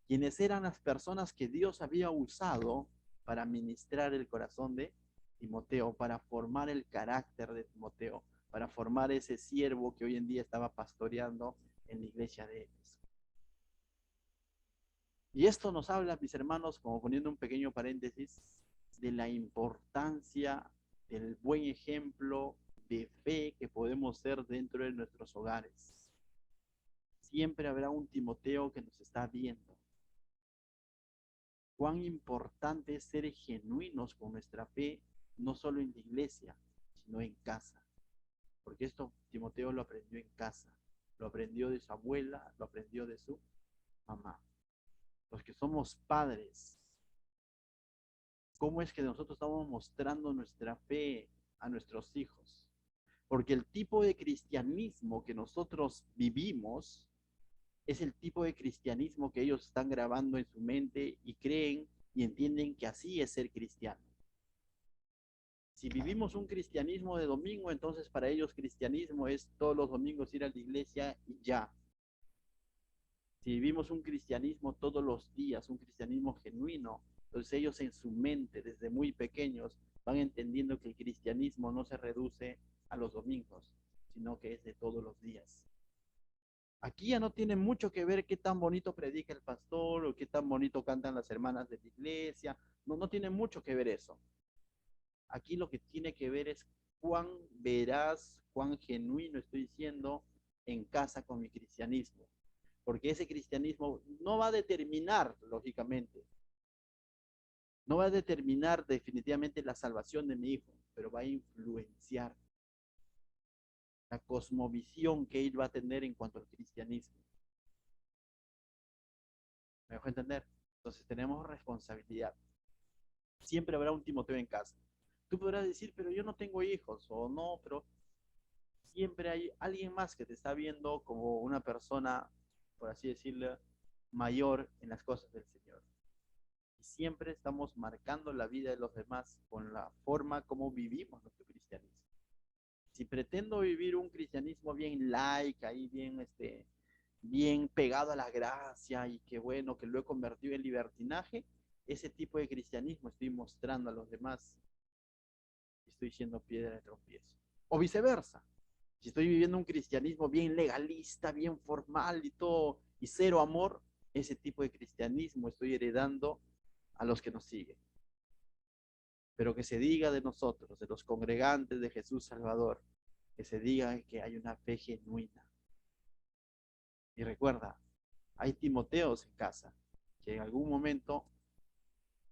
Speaker 1: quienes eran las personas que Dios había usado para ministrar el corazón de Timoteo, para formar el carácter de Timoteo, para formar ese siervo que hoy en día estaba pastoreando en la iglesia de Éfeso. Y esto nos habla, mis hermanos, como poniendo un pequeño paréntesis, de la importancia del buen ejemplo de fe que podemos ser dentro de nuestros hogares. Siempre habrá un Timoteo que nos está viendo. Cuán importante es ser genuinos con nuestra fe, no solo en la iglesia, sino en casa. Porque esto Timoteo lo aprendió en casa, lo aprendió de su abuela, lo aprendió de su mamá. Los que somos padres, ¿cómo es que nosotros estamos mostrando nuestra fe a nuestros hijos? Porque el tipo de cristianismo que nosotros vivimos es el tipo de cristianismo que ellos están grabando en su mente y creen y entienden que así es ser cristiano. Si vivimos un cristianismo de domingo, entonces para ellos cristianismo es todos los domingos ir a la iglesia y ya. Si vivimos un cristianismo todos los días, un cristianismo genuino, entonces ellos en su mente desde muy pequeños van entendiendo que el cristianismo no se reduce a los domingos, sino que es de todos los días. Aquí ya no tiene mucho que ver qué tan bonito predica el pastor o qué tan bonito cantan las hermanas de la iglesia. No, no tiene mucho que ver eso. Aquí lo que tiene que ver es cuán veraz, cuán genuino estoy siendo en casa con mi cristianismo. Porque ese cristianismo no va a determinar, lógicamente, no va a determinar definitivamente la salvación de mi hijo, pero va a influenciar la cosmovisión que él va a tener en cuanto al cristianismo. ¿Me dejo entender? Entonces tenemos responsabilidad. Siempre habrá un Timoteo en casa. Tú podrás decir, pero yo no tengo hijos, o no, pero siempre hay alguien más que te está viendo como una persona, por así decirlo, mayor en las cosas del Señor. Y siempre estamos marcando la vida de los demás con la forma como vivimos nuestro cristianismo. Si pretendo vivir un cristianismo bien laica y bien, bien pegado a la gracia y que bueno, que lo he convertido en libertinaje, ese tipo de cristianismo estoy mostrando a los demás y estoy siendo piedra de tropiezo. O viceversa, si estoy viviendo un cristianismo bien legalista, bien formal y todo, y cero amor, ese tipo de cristianismo estoy heredando a los que nos siguen. Pero que se diga de nosotros, de los congregantes de Jesús Salvador, que se diga que hay una fe genuina. Y recuerda, hay Timoteos en casa, que en algún momento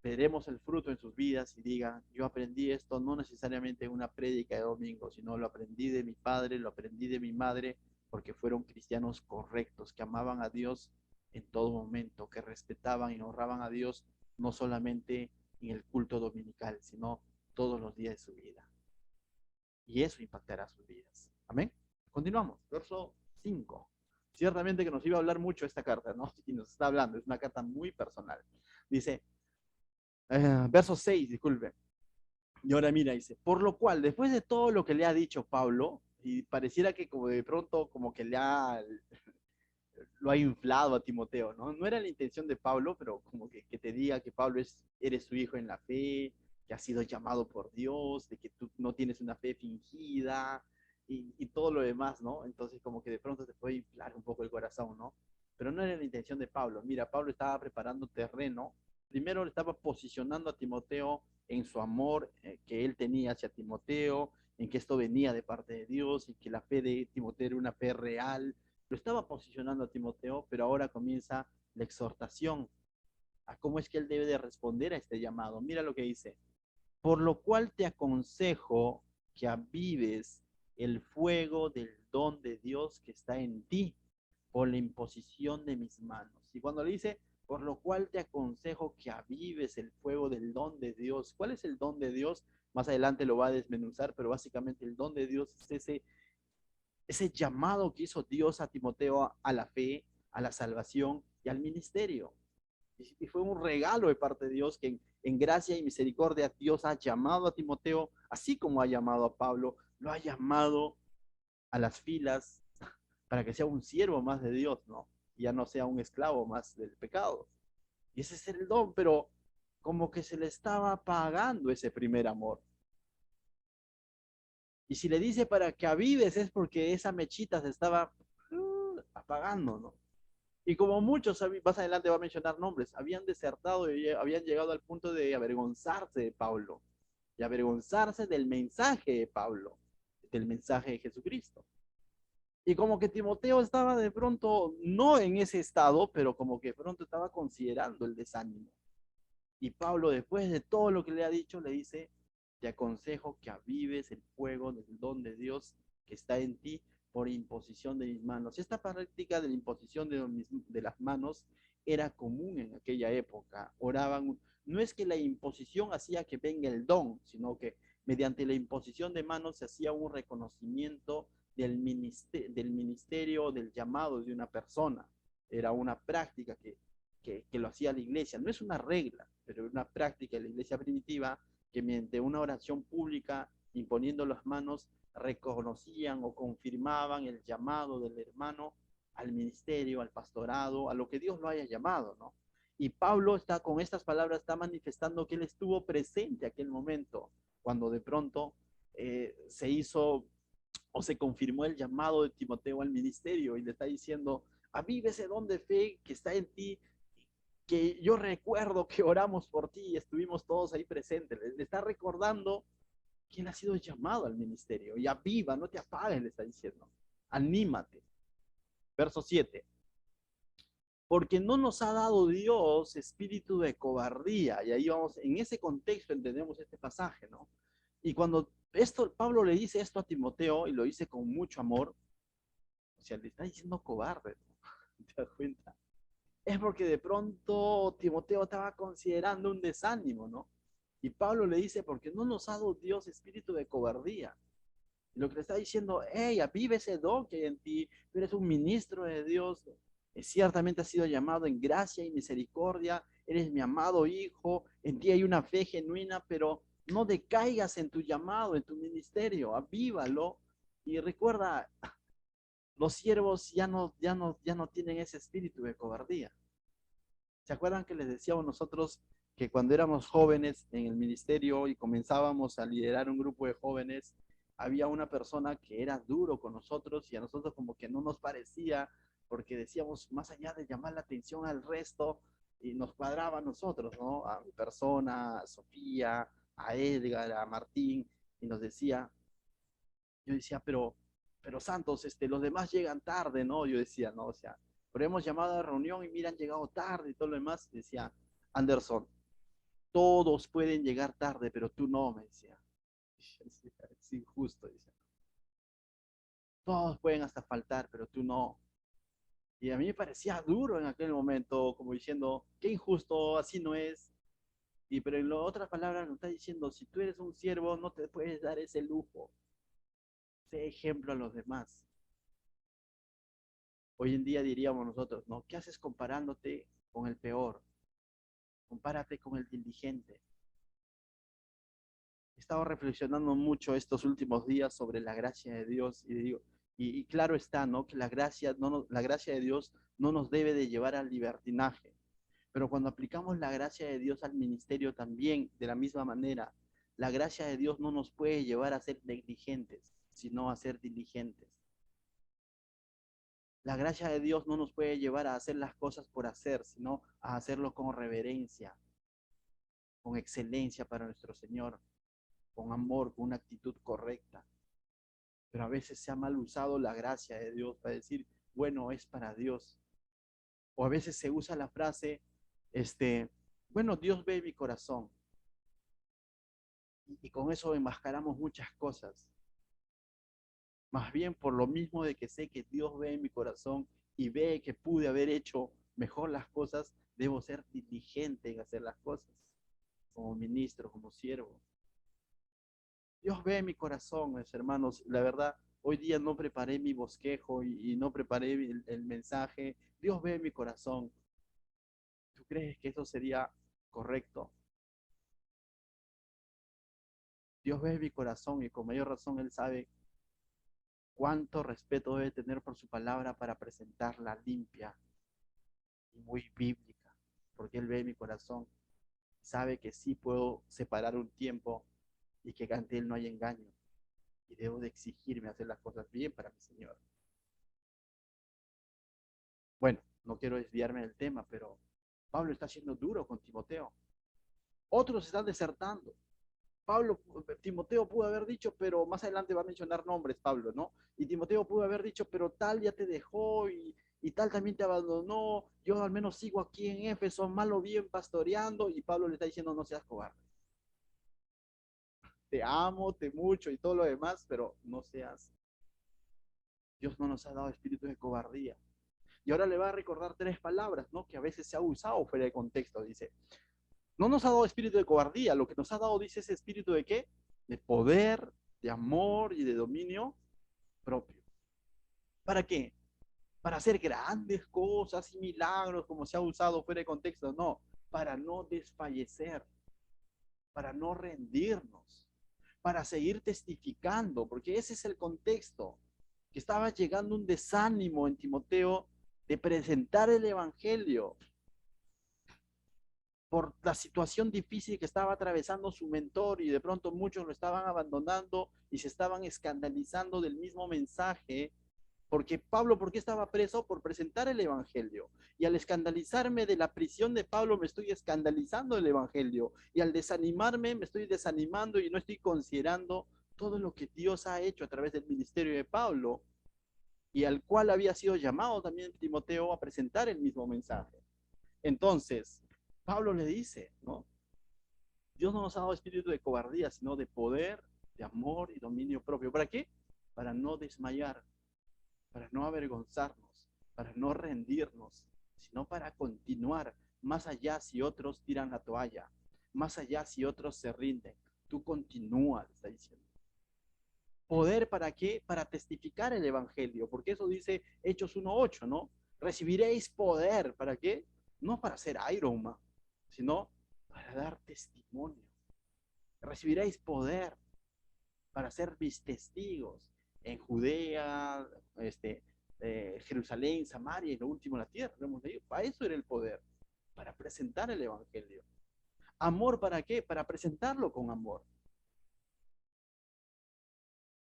Speaker 1: veremos el fruto en sus vidas y digan, yo aprendí esto no necesariamente en una prédica de domingo, sino lo aprendí de mi padre, lo aprendí de mi madre, porque fueron cristianos correctos, que amaban a Dios en todo momento, que respetaban y honraban a Dios no solamente en el culto dominical, sino todos los días de su vida. Y eso impactará sus vidas. Amén. Continuamos. Verso 5. Ciertamente que nos iba a hablar mucho esta carta, ¿no? Y nos está hablando, es una carta muy personal. Dice, verso 6, disculpe. Y ahora mira, dice, por lo cual, después de todo lo que le ha dicho Pablo, y pareciera que como de pronto como que lo ha inflado a Timoteo, ¿no? No era la intención de Pablo, pero como que te diga que Pablo eres su hijo en la fe, que has sido llamado por Dios, de que tú no tienes una fe fingida y todo lo demás, ¿no? Entonces como que de pronto te puede inflar un poco el corazón, ¿no? Pero no era la intención de Pablo. Mira, Pablo estaba preparando terreno. Primero le estaba posicionando a Timoteo en su amor que él tenía hacia Timoteo, en que esto venía de parte de Dios y que la fe de Timoteo era una fe real. Lo estaba posicionando a Timoteo, pero ahora comienza la exhortación a cómo es que él debe de responder a este llamado. Mira lo que dice. Por lo cual te aconsejo que avives el fuego del don de Dios que está en ti por la imposición de mis manos. Y cuando le dice, por lo cual te aconsejo que avives el fuego del don de Dios. ¿Cuál es el don de Dios? Más adelante lo va a desmenuzar, pero básicamente el don de Dios es ese llamado que hizo Dios a Timoteo a la fe, a la salvación y al ministerio. Y fue un regalo de parte de Dios que en gracia y misericordia Dios ha llamado a Timoteo, así como ha llamado a Pablo, lo ha llamado a las filas para que sea un siervo más de Dios, ¿no? Y ya no sea un esclavo más del pecado. Y ese es el don, pero como que se le estaba apagando ese primer amor. Y si le dice para que avives es porque esa mechita se estaba apagando, ¿no? Y como muchos, más adelante va a mencionar nombres, habían desertado y habían llegado al punto de avergonzarse de Pablo y avergonzarse del mensaje de Pablo, del mensaje de Jesucristo. Y como que Timoteo estaba de pronto, no en ese estado, pero como que de pronto estaba considerando el desánimo. Y Pablo, después de todo lo que le ha dicho, le dice, te aconsejo que avives el fuego del don de Dios que está en ti por imposición de mis manos. Esta práctica de la imposición de las manos era común en aquella época. Oraban, no es que la imposición hacía que venga el don, sino que mediante la imposición de manos se hacía un reconocimiento del ministerio, del llamado de una persona. Era una práctica que lo hacía la iglesia. No es una regla, pero una práctica de la iglesia primitiva que mediante una oración pública, imponiendo las manos, reconocían o confirmaban el llamado del hermano al ministerio, al pastorado, a lo que Dios lo haya llamado, ¿no? Y Pablo está con estas palabras, está manifestando que él estuvo presente aquel momento, cuando de pronto se hizo o se confirmó el llamado de Timoteo al ministerio y le está diciendo, avive ese don de fe que está en ti, que yo recuerdo que oramos por ti y estuvimos todos ahí presentes. Le está recordando que él ha sido llamado al ministerio y aviva, no te apagues, le está diciendo. Anímate. Verso 7. Porque no nos ha dado Dios espíritu de cobardía. Y ahí vamos, en ese contexto entendemos este pasaje, ¿no? Y cuando Pablo le dice esto a Timoteo y lo dice con mucho amor, o sea, le está diciendo cobarde, ¿no? ¿Te das cuenta? Es porque de pronto Timoteo estaba considerando un desánimo, ¿no? Y Pablo le dice, porque no nos ha dado Dios espíritu de cobardía. Y lo que le está diciendo, hey, avive ese don que hay en ti, tú eres un ministro de Dios, Ciertamente has sido llamado en gracia y misericordia, eres mi amado hijo, en ti hay una fe genuina, pero no decaigas en tu llamado, en tu ministerio, avívalo y recuerda, los siervos ya no tienen ese espíritu de cobardía. ¿Se acuerdan que les decíamos nosotros que cuando éramos jóvenes en el ministerio y comenzábamos a liderar un grupo de jóvenes, había una persona que era duro con nosotros y a nosotros como que no nos parecía, porque decíamos, más allá de llamar la atención al resto, y nos cuadraba a nosotros, ¿no? A mi persona, a Sofía, a Edgar, a Martín, y nos decía, yo decía, pero Santos, los demás llegan tarde, ¿no? Yo decía, ¿no? O sea, pero hemos llamado a la reunión y mira, han llegado tarde y todo lo demás. Y decía, Anderson, todos pueden llegar tarde, pero tú no, me decía. Es injusto, dice. Todos pueden hasta faltar, pero tú no. Y a mí me parecía duro en aquel momento, como diciendo, qué injusto, así no es. Y pero en otras palabras nos está diciendo, si tú eres un siervo, no te puedes dar ese lujo. Sé ejemplo a los demás. Hoy en día diríamos nosotros, ¿no? ¿Qué haces comparándote con el peor? Compárate con el diligente. He estado reflexionando mucho estos últimos días sobre la gracia de Dios y digo, y claro está, ¿no? Que la gracia de Dios no nos debe de llevar al libertinaje. Pero cuando aplicamos la gracia de Dios al ministerio también, de la misma manera, la gracia de Dios no nos puede llevar a ser negligentes, sino a ser diligentes. La gracia de Dios no nos puede llevar a hacer las cosas por hacer, sino a hacerlo con reverencia, con excelencia para nuestro Señor, con amor, con una actitud correcta. Pero a veces se ha mal usado la gracia de Dios para decir, bueno, es para Dios. O a veces se usa la frase, bueno, Dios ve mi corazón. Y con eso enmascaramos muchas cosas. Más bien por lo mismo de que sé que Dios ve en mi corazón y ve que pude haber hecho mejor las cosas, debo ser diligente en hacer las cosas, como ministro, como siervo. Dios ve mi corazón, mis hermanos. La verdad, hoy día no preparé mi bosquejo y no preparé el mensaje. Dios ve mi corazón. ¿Tú crees que eso sería correcto? Dios ve mi corazón y con mayor razón Él sabe cuánto respeto debe tener por su palabra para presentarla limpia y muy bíblica. Porque Él ve mi corazón. Sabe que sí puedo separar un tiempo y que ante Él no hay engaño. Y debo de exigirme hacer las cosas bien para mi Señor. Bueno, no quiero desviarme del tema, pero Pablo está siendo duro con Timoteo. Otros están desertando. Timoteo pudo haber dicho, pero más adelante va a mencionar nombres, Pablo, ¿no? Y Timoteo pudo haber dicho, pero tal ya te dejó y tal también te abandonó. Yo al menos sigo aquí en Éfeso, malo bien pastoreando. Y Pablo le está diciendo, no seas cobarde. Te amo, te mucho y todo lo demás, pero no seas. Dios no nos ha dado espíritu de cobardía. Y ahora le va a recordar tres palabras, ¿no? Que a veces se ha usado fuera de contexto. Dice, no nos ha dado espíritu de cobardía, lo que nos ha dado, dice, ese espíritu de qué? De poder, de amor y de dominio propio. ¿Para qué? Para hacer grandes cosas y milagros como se ha usado fuera de contexto. No, para no desfallecer, para no rendirnos, para seguir testificando, porque ese es el contexto, que estaba llegando un desánimo en Timoteo de presentar el Evangelio por la situación difícil que estaba atravesando su mentor y de pronto muchos lo estaban abandonando y se estaban escandalizando del mismo mensaje. Porque Pablo, ¿por qué estaba preso? Por presentar el Evangelio. Y al escandalizarme de la prisión de Pablo, me estoy escandalizando del Evangelio. Y al desanimarme, me estoy desanimando y no estoy considerando todo lo que Dios ha hecho a través del ministerio de Pablo y al cual había sido llamado también Timoteo a presentar el mismo mensaje. Entonces, Pablo le dice, ¿no? Dios no nos ha dado espíritu de cobardía, sino de poder, de amor y dominio propio. ¿Para qué? Para no desmayar, para no avergonzarnos, para no rendirnos, sino para continuar más allá si otros tiran la toalla, más allá si otros se rinden. Tú continúas, está diciendo. ¿Poder para qué? Para testificar el Evangelio, porque eso dice Hechos 1:8, ¿no? Recibiréis poder. ¿Para qué? No para ser Iron Man, sino para dar testimonio. Recibiréis poder para ser mis testigos en Judea, Jerusalén, Samaria y lo último la tierra. Lo hemos leído. Para eso era el poder, para presentar el evangelio. ¿Amor para qué? Para presentarlo con amor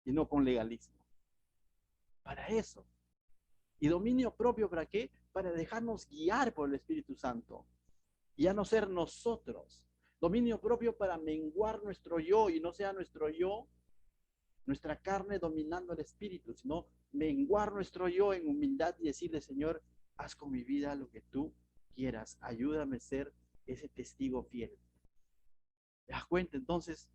Speaker 1: y no con legalismo. Para eso. ¿Y dominio propio para qué? Para dejarnos guiar por el Espíritu Santo y ya no ser nosotros. Dominio propio para menguar nuestro yo y no sea nuestro yo, nuestra carne dominando el Espíritu, sino menguar nuestro yo en humildad y decirle, Señor, haz con mi vida lo que tú quieras. Ayúdame a ser ese testigo fiel. ¿Te das cuenta? Entonces,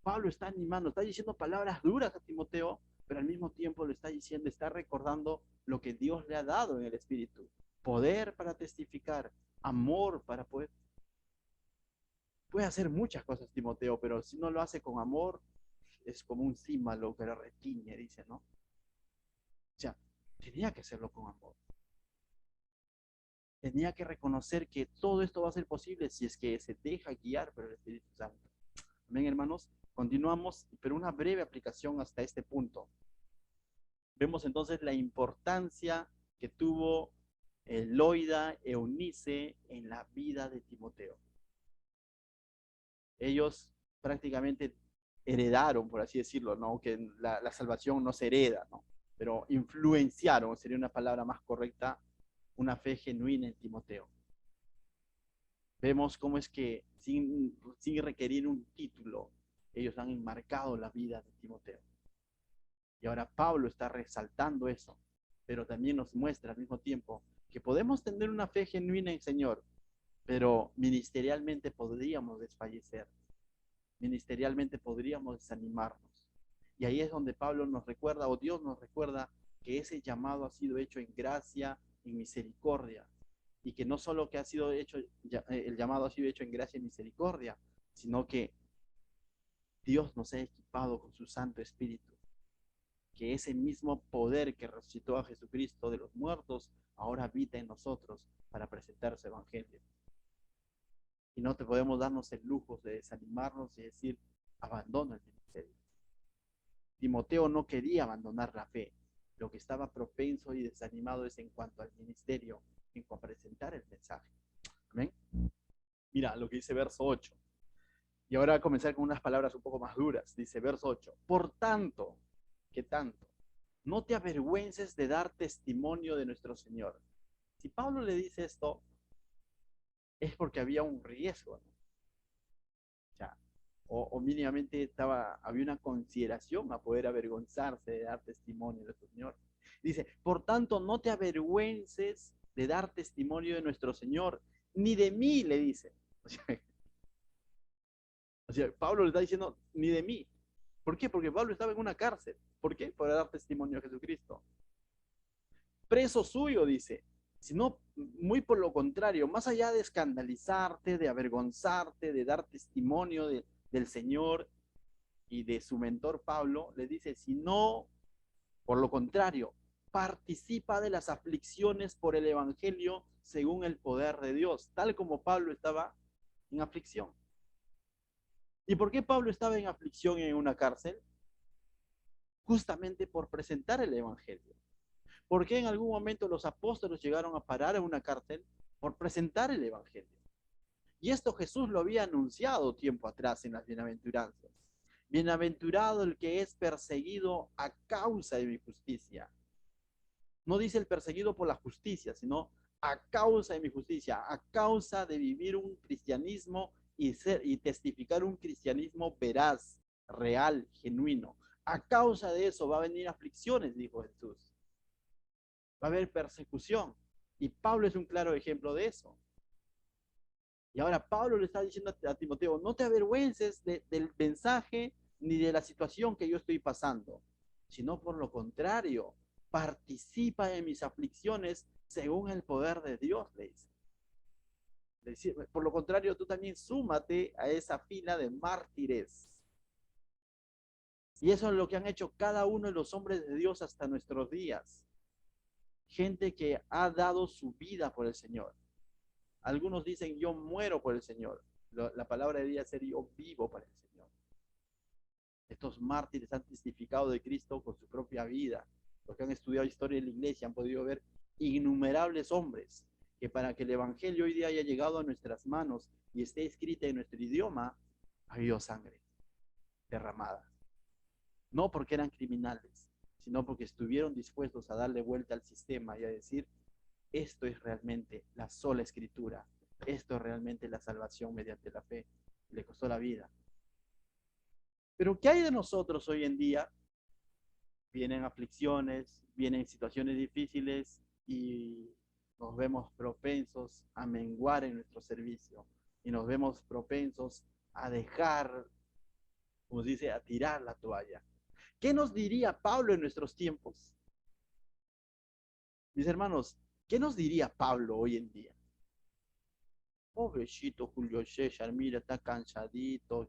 Speaker 1: Pablo está animando, está diciendo palabras duras a Timoteo, pero al mismo tiempo le está diciendo, está recordando lo que Dios le ha dado en el Espíritu. Poder para testificar, amor para poder. Puede hacer muchas cosas Timoteo, pero si no lo hace con amor, es como un címbalo que lo retiñe, dice, ¿no? O sea, tenía que hacerlo con amor. Tenía que reconocer que todo esto va a ser posible si es que se deja guiar por el Espíritu Santo. Amén, hermanos. Continuamos, pero una breve aplicación hasta este punto. Vemos entonces la importancia que tuvo Loida, Eunice en la vida de Timoteo. Ellos prácticamente heredaron, por así decirlo, ¿no? Que la salvación no se hereda, ¿no? Pero influenciaron, sería una palabra más correcta, una fe genuina en Timoteo. Vemos cómo es que sin requerir un título, ellos han enmarcado la vida de Timoteo. Y ahora Pablo está resaltando eso, pero también nos muestra al mismo tiempo que podemos tener una fe genuina en el Señor, pero ministerialmente podríamos desfallecer, ministerialmente podríamos desanimarnos. Y ahí es donde Pablo nos recuerda, o Dios nos recuerda, que ese llamado ha sido hecho en gracia, en misericordia, y que no solo que ha sido hecho, el llamado ha sido hecho en gracia y misericordia, sino que Dios nos ha equipado con su Santo Espíritu, que ese mismo poder que resucitó a Jesucristo de los muertos ahora habita en nosotros para presentar su evangelio. Y no te podemos darnos el lujo de desanimarnos y decir, abandono el ministerio. Timoteo no quería abandonar la fe. Lo que estaba propenso y desanimado es en cuanto al ministerio, en cuanto a presentar el mensaje. ¿Amén? Mira lo que dice verso 8. Y ahora voy a comenzar con unas palabras un poco más duras. Dice verso 8. Por tanto, ¿qué tanto? No te avergüences de dar testimonio de nuestro Señor. Si Pablo le dice esto, es porque había un riesgo, ¿no? O sea, o mínimamente había una consideración a poder avergonzarse de dar testimonio de nuestro Señor. Dice, por tanto, no te avergüences de dar testimonio de nuestro Señor, ni de mí, le dice. O sea, Pablo le está diciendo, ni de mí. ¿Por qué? Porque Pablo estaba en una cárcel. ¿Por qué? Para dar testimonio a Jesucristo. Preso suyo, dice, sino muy por lo contrario, más allá de escandalizarte, de avergonzarte, de dar testimonio del Señor y de su mentor Pablo, le dice, sino por lo contrario, participa de las aflicciones por el Evangelio según el poder de Dios, tal como Pablo estaba en aflicción. ¿Y por qué Pablo estaba en aflicción en una cárcel? Justamente por presentar el Evangelio. ¿Por qué en algún momento los apóstoles llegaron a parar en una cárcel? Por presentar el Evangelio. Y esto Jesús lo había anunciado tiempo atrás en las bienaventuranzas. Bienaventurado el que es perseguido a causa de mi justicia. No dice el perseguido por la justicia, sino a causa de mi justicia, a causa de vivir un cristianismo y testificar un cristianismo veraz, real, genuino. A causa de eso va a venir aflicciones, dijo Jesús. Va a haber persecución. Y Pablo es un claro ejemplo de eso. Y ahora Pablo le está diciendo a Timoteo, no te avergüences del mensaje ni de la situación que yo estoy pasando, sino por lo contrario, participa en mis aflicciones según el poder de Dios, le dice. Por lo contrario, tú también súmate a esa fila de mártires. Y eso es lo que han hecho cada uno de los hombres de Dios hasta nuestros días. gente que ha dado su vida por el Señor. Algunos dicen, yo muero por el Señor. La palabra debería ser, yo vivo para el Señor. Estos mártires han testificado de Cristo con su propia vida. Los que han estudiado historia de la iglesia han podido ver innumerables hombres que para que el evangelio hoy día haya llegado a nuestras manos y esté escrita en nuestro idioma, ha habido sangre derramada. No porque eran criminales, sino porque estuvieron dispuestos a darle vuelta al sistema y a decir, esto es realmente la sola escritura, esto es realmente la salvación mediante la fe. Le costó la vida. Pero ¿qué hay de nosotros hoy en día? Vienen aflicciones, vienen situaciones difíciles y nos vemos propensos a menguar en nuestro servicio y nos vemos propensos a dejar, como se dice, a tirar la toalla. ¿Qué nos diría Pablo en nuestros tiempos? Mis hermanos, ¿qué nos diría Pablo hoy en día? Pobrecito Julio César, mira, está cansadito.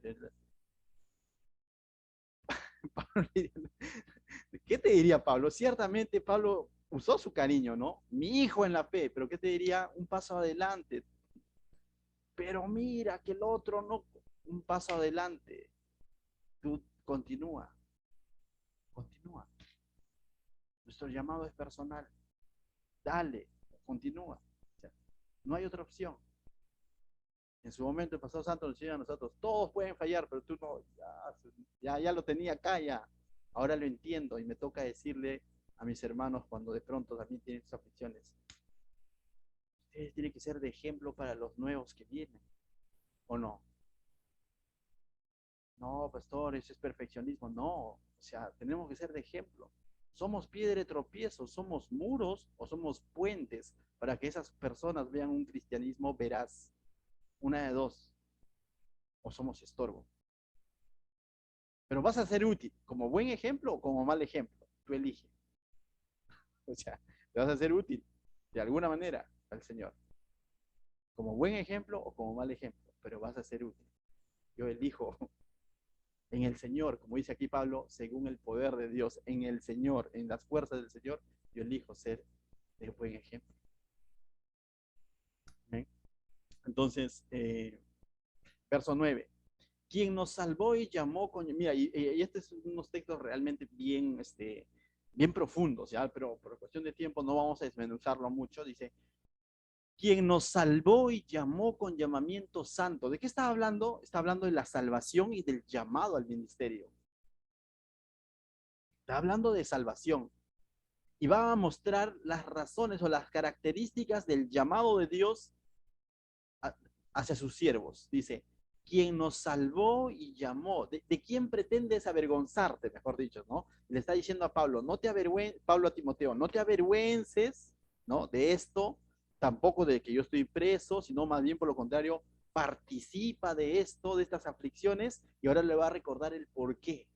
Speaker 1: ¿Qué te diría Pablo? Ciertamente Pablo usó su cariño, ¿no? Mi hijo en la fe, pero ¿qué te diría? Un paso adelante. Pero mira que el otro no, un paso adelante. Tú continúa, continúa. Nuestro llamado es personal. Dale, continúa. O sea, no hay otra opción. En su momento el pastor Santo nos decía a nosotros, todos pueden fallar, pero tú no, ya lo tenía acá, ya. Ahora lo entiendo y me toca decirle a mis hermanos cuando de pronto también tienen sus aflicciones, ustedes tienen que ser de ejemplo para los nuevos que vienen, ¿o no? No, pastor, eso es perfeccionismo. No, o sea, tenemos que ser de ejemplo. Somos piedra de tropiezo, somos muros o somos puentes para que esas personas vean un cristianismo veraz. Una de dos, o somos estorbo. Pero vas a ser útil, como buen ejemplo o como mal ejemplo. Tú eliges. O sea, te vas a ser útil de alguna manera al Señor. Como buen ejemplo o como mal ejemplo, pero vas a ser útil. Yo elijo en el Señor, como dice aquí Pablo, según el poder de Dios, en el Señor, en las fuerzas del Señor, yo elijo ser de buen ejemplo. ¿Ven? Entonces, verso 9. Quien nos salvó y llamó con... Mira, y este es unos textos realmente bien, bien profundos, ¿ya? Pero por cuestión de tiempo no vamos a desmenuzarlo mucho. Dice, quien nos salvó y llamó con llamamiento santo. ¿De qué está hablando? Está hablando de la salvación y del llamado al ministerio. Está hablando de salvación. Y va a mostrar las razones o las características del llamado de Dios hacia sus siervos. Dice, quien nos salvó y llamó, de quién pretendes avergonzarte, mejor dicho, ¿no? Le está diciendo a Pablo, no te avergüences, Pablo a Timoteo, no te avergüences, ¿no? De esto, tampoco de que yo estoy preso, sino más bien por lo contrario, participa de esto, de estas aflicciones, y ahora le va a recordar el por qué.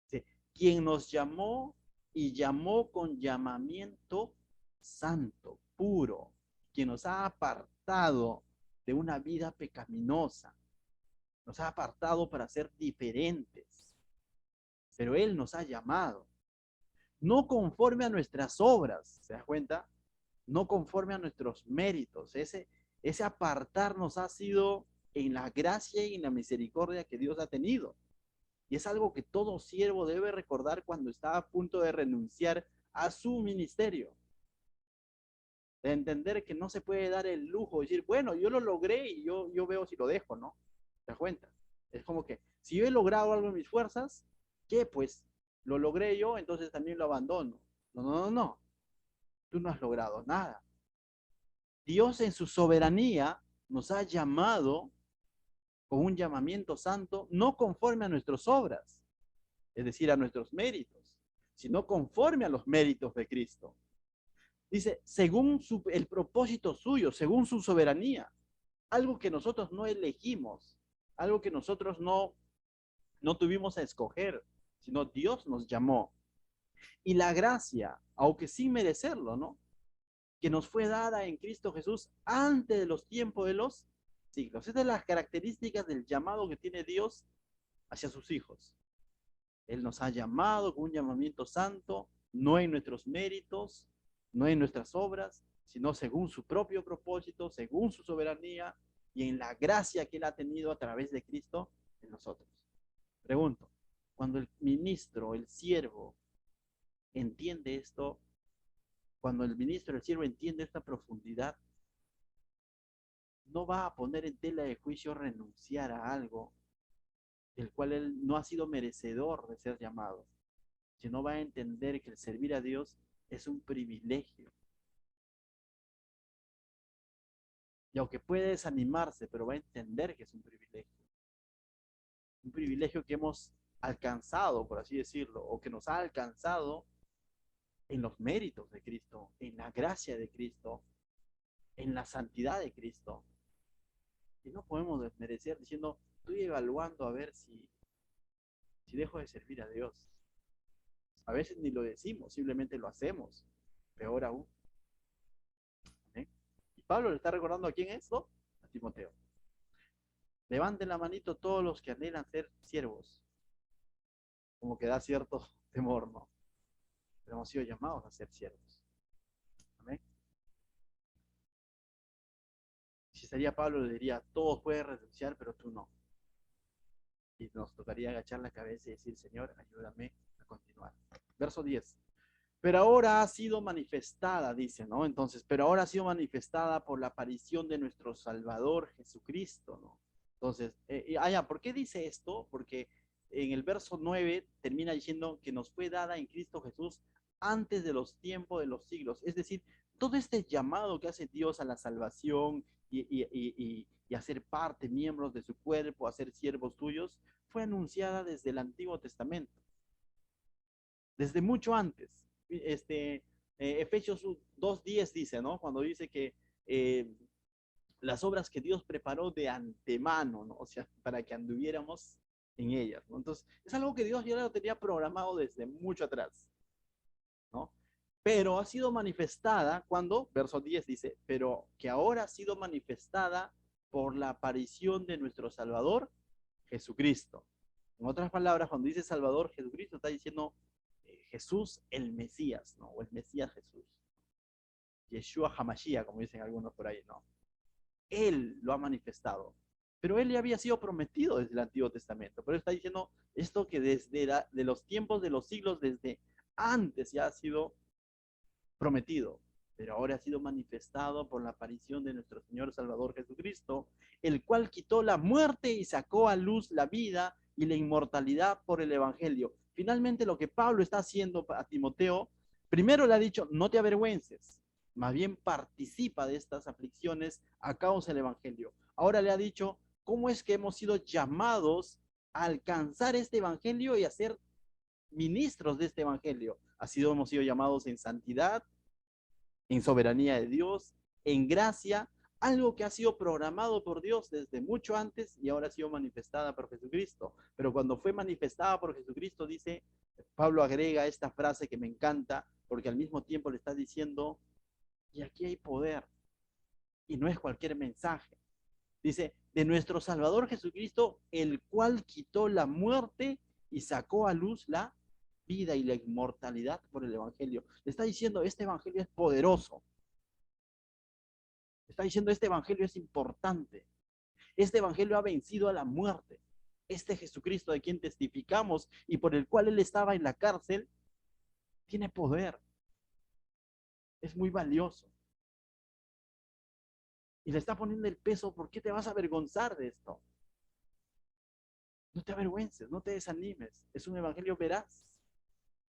Speaker 1: Dice, quien nos llamó y llamó con llamamiento santo, puro, quien nos ha apartado de una vida pecaminosa, nos ha apartado para ser diferentes, pero Él nos ha llamado, no conforme a nuestras obras, ¿se da cuenta? No conforme a nuestros méritos, ese apartarnos ha sido en la gracia y en la misericordia que Dios ha tenido. Y es algo que todo siervo debe recordar cuando está a punto de renunciar a su ministerio. De entender que no se puede dar el lujo de decir, bueno, yo lo logré y yo veo si lo dejo, ¿no? ¿Te das cuenta? Es como que, si yo he logrado algo en mis fuerzas, ¿qué? Pues lo logré yo, entonces también lo abandono. No, no, no, no. Tú no has logrado nada. Dios en su soberanía nos ha llamado con un llamamiento santo, no conforme a nuestras obras, es decir, a nuestros méritos, sino conforme a los méritos de Cristo. Dice, según el propósito suyo, según su soberanía, algo que nosotros no elegimos, algo que nosotros no tuvimos a escoger, sino Dios nos llamó. Y la gracia, aunque sin merecerlo, ¿no? Que nos fue dada en Cristo Jesús antes de los tiempos de los siglos. Estas son las características del llamado que tiene Dios hacia sus hijos. Él nos ha llamado con un llamamiento santo, no en nuestros méritos, no en nuestras obras, sino según su propio propósito, según su soberanía y en la gracia que Él ha tenido a través de Cristo en nosotros. Pregunto, cuando el ministro, el siervo, entiende esto, cuando el ministro, el siervo entiende esta profundidad, no va a poner en tela de juicio renunciar a algo del cual él no ha sido merecedor de ser llamado, sino va a entender que el servir a Dios es un privilegio. Y aunque puede desanimarse, pero va a entender que es un privilegio. Un privilegio que hemos alcanzado, por así decirlo, o que nos ha alcanzado en los méritos de Cristo, en la gracia de Cristo, en la santidad de Cristo. Y no podemos desmerecer diciendo, estoy evaluando a ver si dejo de servir a Dios. A veces ni lo decimos, simplemente lo hacemos. Peor aún. ¿Eh? Y Pablo le está recordando a quién es esto, a Timoteo. Levanten la manito todos los que anhelan ser siervos. Como que da cierto temor, ¿no? Pero hemos sido llamados a ser siervos. ¿Amén? Si estaría Pablo, le diría, todos pueden renunciar, pero tú no. Y nos tocaría agachar la cabeza y decir, Señor, ayúdame a continuar. Verso 10. Pero ahora ha sido manifestada, dice, ¿no? Entonces, pero ahora ha sido manifestada por la aparición de nuestro Salvador Jesucristo, ¿no? Entonces, ¿por qué dice esto? Porque en el verso 9 termina diciendo que nos fue dada en Cristo Jesús antes de los tiempos de los siglos. Es decir, todo este llamado que hace Dios a la salvación y a ser parte, miembros de su cuerpo, a ser siervos suyos, fue anunciada desde el Antiguo Testamento, desde mucho antes. Efesios 2:10 dice, ¿no? Cuando dice que las obras que Dios preparó de antemano, ¿no? O sea, para que anduviéramos en ellas, ¿no? Entonces, es algo que Dios ya lo tenía programado desde mucho atrás, ¿no? Pero ha sido manifestada cuando, verso 10 dice, pero que ahora ha sido manifestada por la aparición de nuestro Salvador, Jesucristo. En otras palabras, cuando dice Salvador, Jesucristo está diciendo Jesús el Mesías, ¿no? O el Mesías Jesús. Yeshua HaMashiach, como dicen algunos por ahí, ¿no? Él lo ha manifestado. Pero él ya había sido prometido desde el Antiguo Testamento. Pero está diciendo esto que desde de los tiempos de los siglos, desde antes ya ha sido prometido. Pero ahora ha sido manifestado por la aparición de nuestro Señor Salvador Jesucristo, el cual quitó la muerte y sacó a luz la vida y la inmortalidad por el Evangelio. Finalmente lo que Pablo está haciendo a Timoteo, primero le ha dicho, no te avergüences, más bien participa de estas aflicciones a causa del Evangelio. Ahora le ha dicho, ¿cómo es que hemos sido llamados a alcanzar este Evangelio y a ser ministros de este Evangelio? Hemos sido llamados en santidad, en soberanía de Dios, en gracia, algo que ha sido programado por Dios desde mucho antes y ahora ha sido manifestada por Jesucristo. Pero cuando fue manifestada por Jesucristo, dice, Pablo agrega esta frase que me encanta, porque al mismo tiempo le está diciendo, y aquí hay poder, y no es cualquier mensaje. Dice, de nuestro Salvador Jesucristo, el cual quitó la muerte y sacó a luz la vida y la inmortalidad por el Evangelio. Le está diciendo, este Evangelio es poderoso. Está diciendo, este Evangelio es importante. Este Evangelio ha vencido a la muerte. Este Jesucristo de quien testificamos y por el cual él estaba en la cárcel, tiene poder. Es muy valioso. Y le está poniendo el peso, ¿por qué te vas a avergonzar de esto? No te avergüences, no te desanimes. Es un evangelio veraz.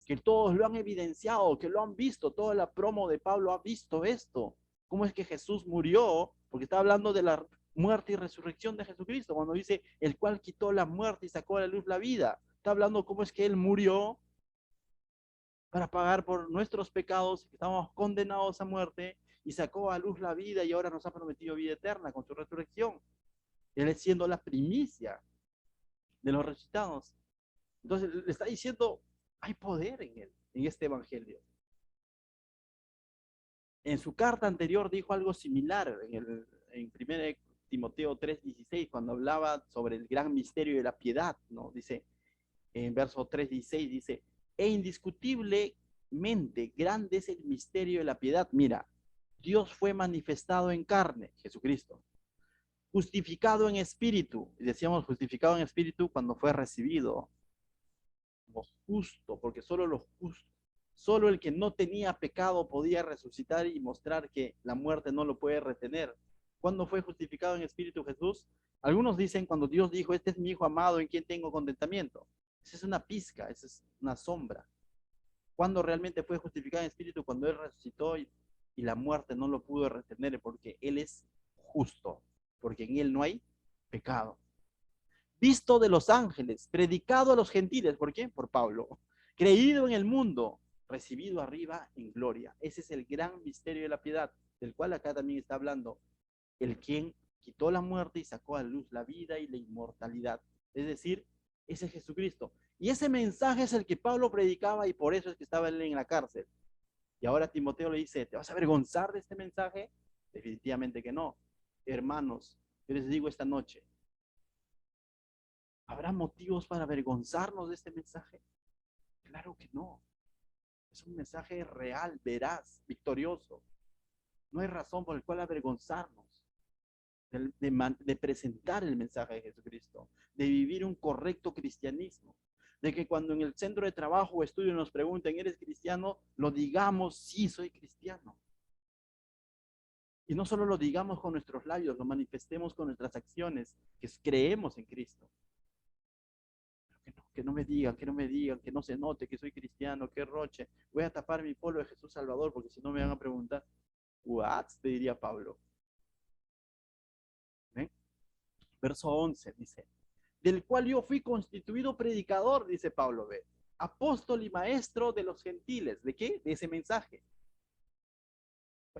Speaker 1: Que todos lo han evidenciado, que lo han visto. Toda la promo de Pablo ha visto esto. ¿Cómo es que Jesús murió? Porque está hablando de la muerte y resurrección de Jesucristo. Cuando dice, el cual quitó la muerte y sacó a la luz la vida. Está hablando cómo es que Él murió para pagar por nuestros pecados, que estábamos condenados a muerte, y sacó a luz la vida y ahora nos ha prometido vida eterna con su resurrección. Él es siendo la primicia de los resucitados. Entonces le está diciendo, hay poder en él, en este evangelio. En su carta anterior dijo algo similar en 1 Timoteo 3:16, cuando hablaba sobre el gran misterio de la piedad, ¿no? Dice, en verso 3:16, dice, es indiscutible grande es el misterio de la piedad. Mira, Dios fue manifestado en carne, Jesucristo, justificado en espíritu, y decíamos justificado en espíritu cuando fue recibido como justo, porque solo los justos, solo el que no tenía pecado podía resucitar y mostrar que la muerte no lo puede retener. ¿Cuándo fue justificado en espíritu Jesús? Algunos dicen cuando Dios dijo, este es mi hijo amado en quien tengo contentamiento. Esa es una pizca, esa es una sombra. ¿Cuándo realmente fue justificado en espíritu? Cuando Él resucitó y la muerte no lo pudo retener porque Él es justo, porque en Él no hay pecado. Visto de los ángeles, predicado a los gentiles, ¿por qué? Por Pablo. Creído en el mundo, recibido arriba en gloria. Ese es el gran misterio de la piedad, del cual acá también está hablando el quien quitó la muerte y sacó a luz la vida y la inmortalidad. Es decir, ese es Jesucristo. Y ese mensaje es el que Pablo predicaba y por eso es que estaba él en la cárcel. Y ahora Timoteo le dice, ¿te vas a avergonzar de este mensaje? Definitivamente que no. Hermanos, yo les digo esta noche, ¿habrá motivos para avergonzarnos de este mensaje? Claro que no. Es un mensaje real, veraz, victorioso. No hay razón por el cual avergonzarnos de presentar el mensaje de Jesucristo, de vivir un correcto cristianismo, de que cuando en el centro de trabajo o estudio nos pregunten, ¿eres cristiano? Lo digamos, sí, soy cristiano. Y no solo lo digamos con nuestros labios, lo manifestemos con nuestras acciones, que creemos en Cristo. Que no me digan, que no me digan, que no se note que soy cristiano, que roche. Voy a tapar mi polo de Jesús Salvador, porque si no me van a preguntar, ¿what? Te diría Pablo. ¿Ven? Verso 11 dice, del cual yo fui constituido predicador, dice Pablo, ve, apóstol y maestro de los gentiles. ¿De qué? De ese mensaje.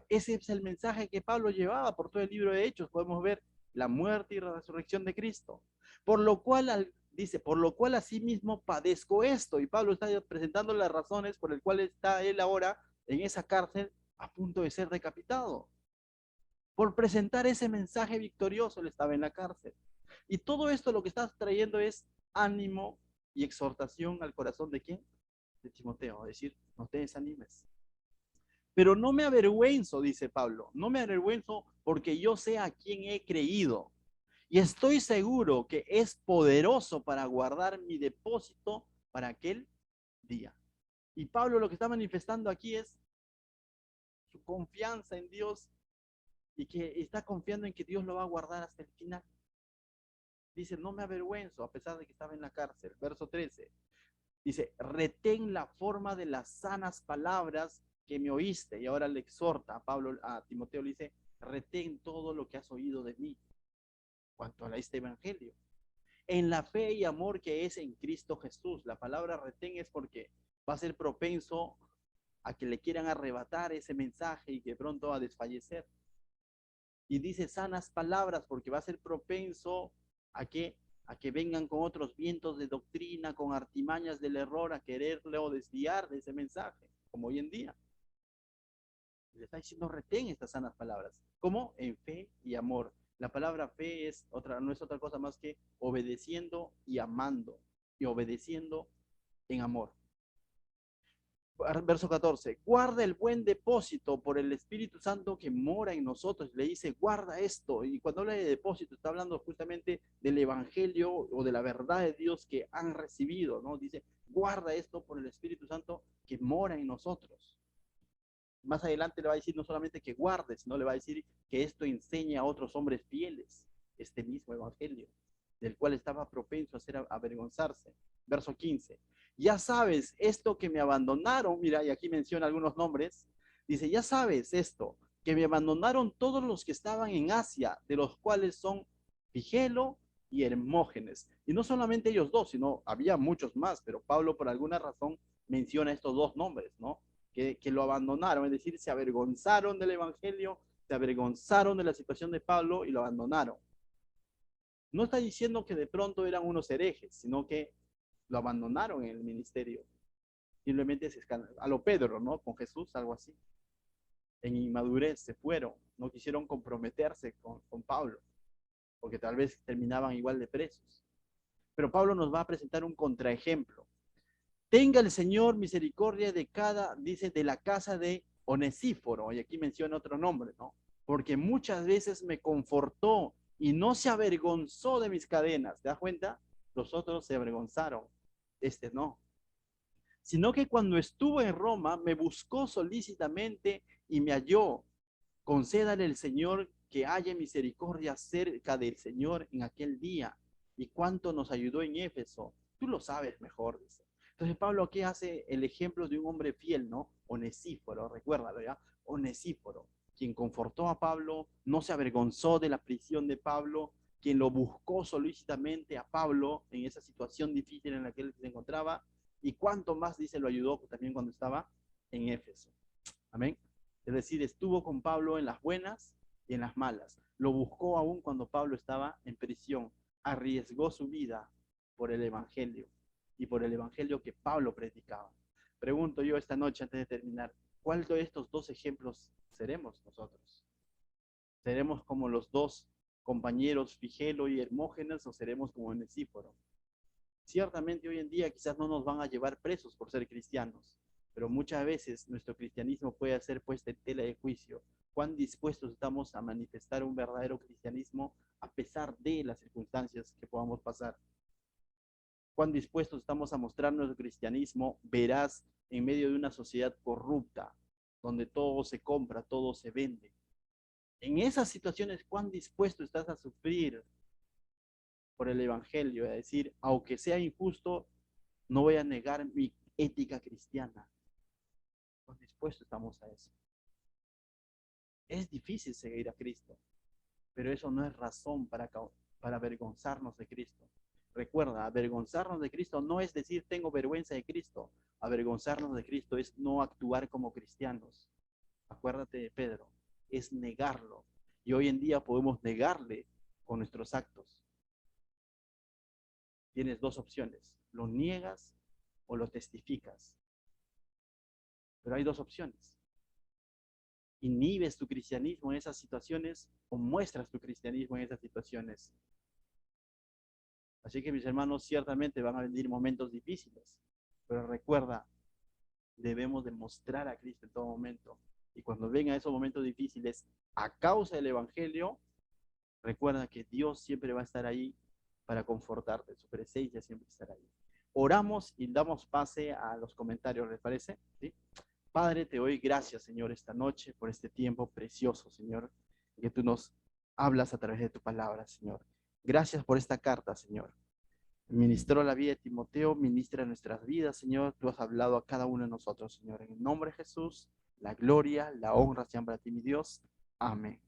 Speaker 1: Ese es el mensaje que Pablo llevaba por todo el libro de Hechos. Podemos ver la muerte y la resurrección de Cristo. Por lo cual, dice, por lo cual asimismo padezco esto. Y Pablo está presentando las razones por las cuales está él ahora en esa cárcel a punto de ser decapitado. Por presentar ese mensaje victorioso, él estaba en la cárcel. Y todo esto lo que está trayendo es ánimo y exhortación al corazón de quién? De Timoteo. Es decir, no te desanimes. Pero no me avergüenzo, dice Pablo, no me avergüenzo porque yo sé a quién he creído. Y estoy seguro que es poderoso para guardar mi depósito para aquel día. Y Pablo lo que está manifestando aquí es su confianza en Dios y que está confiando en que Dios lo va a guardar hasta el final. Dice, no me avergüenzo a pesar de que estaba en la cárcel. Verso 13. Dice, retén la forma de las sanas palabras que me oíste. Y ahora le exhorta a Pablo, a Timoteo le dice, retén todo lo que has oído de mí cuanto a este evangelio. En la fe y amor que es en Cristo Jesús. La palabra retén es porque va a ser propenso a que le quieran arrebatar ese mensaje y que pronto va a desfallecer. Y dice sanas palabras porque va a ser propenso a que vengan con otros vientos de doctrina, con artimañas del error, a quererle o desviar de ese mensaje, como hoy en día. Le está diciendo retén estas sanas palabras. ¿Cómo? En fe y amor. La palabra fe es no es otra cosa más que obedeciendo y amando, y obedeciendo en amor. Verso 14, guarda el buen depósito por el Espíritu Santo que mora en nosotros. Le dice, guarda esto. Y cuando habla de depósito, está hablando justamente del Evangelio o de la verdad de Dios que han recibido, ¿no? Dice, guarda esto por el Espíritu Santo que mora en nosotros. Más adelante le va a decir no solamente que guarde, sino le va a decir que esto enseña a otros hombres fieles, este mismo Evangelio, del cual estaba propenso a hacer avergonzarse. Verso 15. Ya sabes esto que me abandonaron, mira, y aquí menciona algunos nombres, dice, ya sabes esto, que me abandonaron todos los que estaban en Asia, de los cuales son Figelo y Hermógenes. Y no solamente ellos dos, sino había muchos más, pero Pablo por alguna razón menciona estos dos nombres, ¿no? Que lo abandonaron, es decir, se avergonzaron del Evangelio, se avergonzaron de la situación de Pablo y lo abandonaron. No está diciendo que de pronto eran unos herejes, sino que lo abandonaron en el ministerio. Simplemente a lo Pedro, ¿no? Con Jesús, algo así. En inmadurez se fueron, no quisieron comprometerse con Pablo, porque tal vez terminaban igual de presos. Pero Pablo nos va a presentar un contraejemplo. Tenga el Señor misericordia de cada, dice, de la casa de Onesíforo, y aquí menciona otro nombre, ¿no? Porque muchas veces me confortó y no se avergonzó de mis cadenas. ¿Te das cuenta? Los otros se avergonzaron, este no. Sino que cuando estuvo en Roma me buscó solícitamente y me halló. Concédale el Señor que haya misericordia cerca del Señor en aquel día. Y cuánto nos ayudó en Éfeso. Tú lo sabes mejor, dice. Entonces Pablo aquí hace el ejemplo de un hombre fiel, ¿no? Onesíforo, recuérdalo ya. Onesíforo, quien confortó a Pablo, no se avergonzó de la prisión de Pablo, quien lo buscó solícitamente a Pablo en esa situación difícil en la que él se encontraba, y cuánto más, dice, lo ayudó también cuando estaba en Éfeso. Amén. Es decir, estuvo con Pablo en las buenas y en las malas. Lo buscó aún cuando Pablo estaba en prisión. Arriesgó su vida por el Evangelio y por el Evangelio que Pablo predicaba. Pregunto yo esta noche antes de terminar, ¿cuál de estos dos ejemplos seremos nosotros? ¿Seremos como los dos compañeros Figelo y Hermógenes o seremos como Onesíforo? Ciertamente hoy en día quizás no nos van a llevar presos por ser cristianos, pero muchas veces nuestro cristianismo puede ser puesto en tela de juicio. ¿Cuán dispuestos estamos a manifestar un verdadero cristianismo a pesar de las circunstancias que podamos pasar? ¿Cuán dispuestos estamos a mostrar nuestro cristianismo veraz en medio de una sociedad corrupta, donde todo se compra, todo se vende? En esas situaciones, ¿cuán dispuesto estás a sufrir por el Evangelio? Es decir, aunque sea injusto, no voy a negar mi ética cristiana. ¿Cuán dispuestos estamos a eso? Es difícil seguir a Cristo, pero eso no es razón para avergonzarnos de Cristo. Recuerda, avergonzarnos de Cristo no es decir tengo vergüenza de Cristo. Avergonzarnos de Cristo es no actuar como cristianos. Acuérdate de Pedro, es negarlo. Y hoy en día podemos negarle con nuestros actos. Tienes dos opciones, lo niegas o lo testificas. Pero hay dos opciones. ¿Inhibes tu cristianismo en esas situaciones o muestras tu cristianismo en esas situaciones? Así que mis hermanos, ciertamente van a venir momentos difíciles, pero recuerda, debemos demostrar a Cristo en todo momento. Y cuando vengan esos momentos difíciles, a causa del Evangelio, recuerda que Dios siempre va a estar ahí para confortarte, su presencia siempre estará ahí. Oramos y damos pase a los comentarios, ¿les parece? ¿Sí? Padre, te doy gracias, Señor, esta noche por este tiempo precioso, Señor, que tú nos hablas a través de tu palabra, Señor. Gracias por esta carta, Señor. Ministró la vida de Timoteo, ministra nuestras vidas, Señor. Tú has hablado a cada uno de nosotros, Señor. En el nombre de Jesús, la gloria, la honra sean para ti, mi Dios. Amén.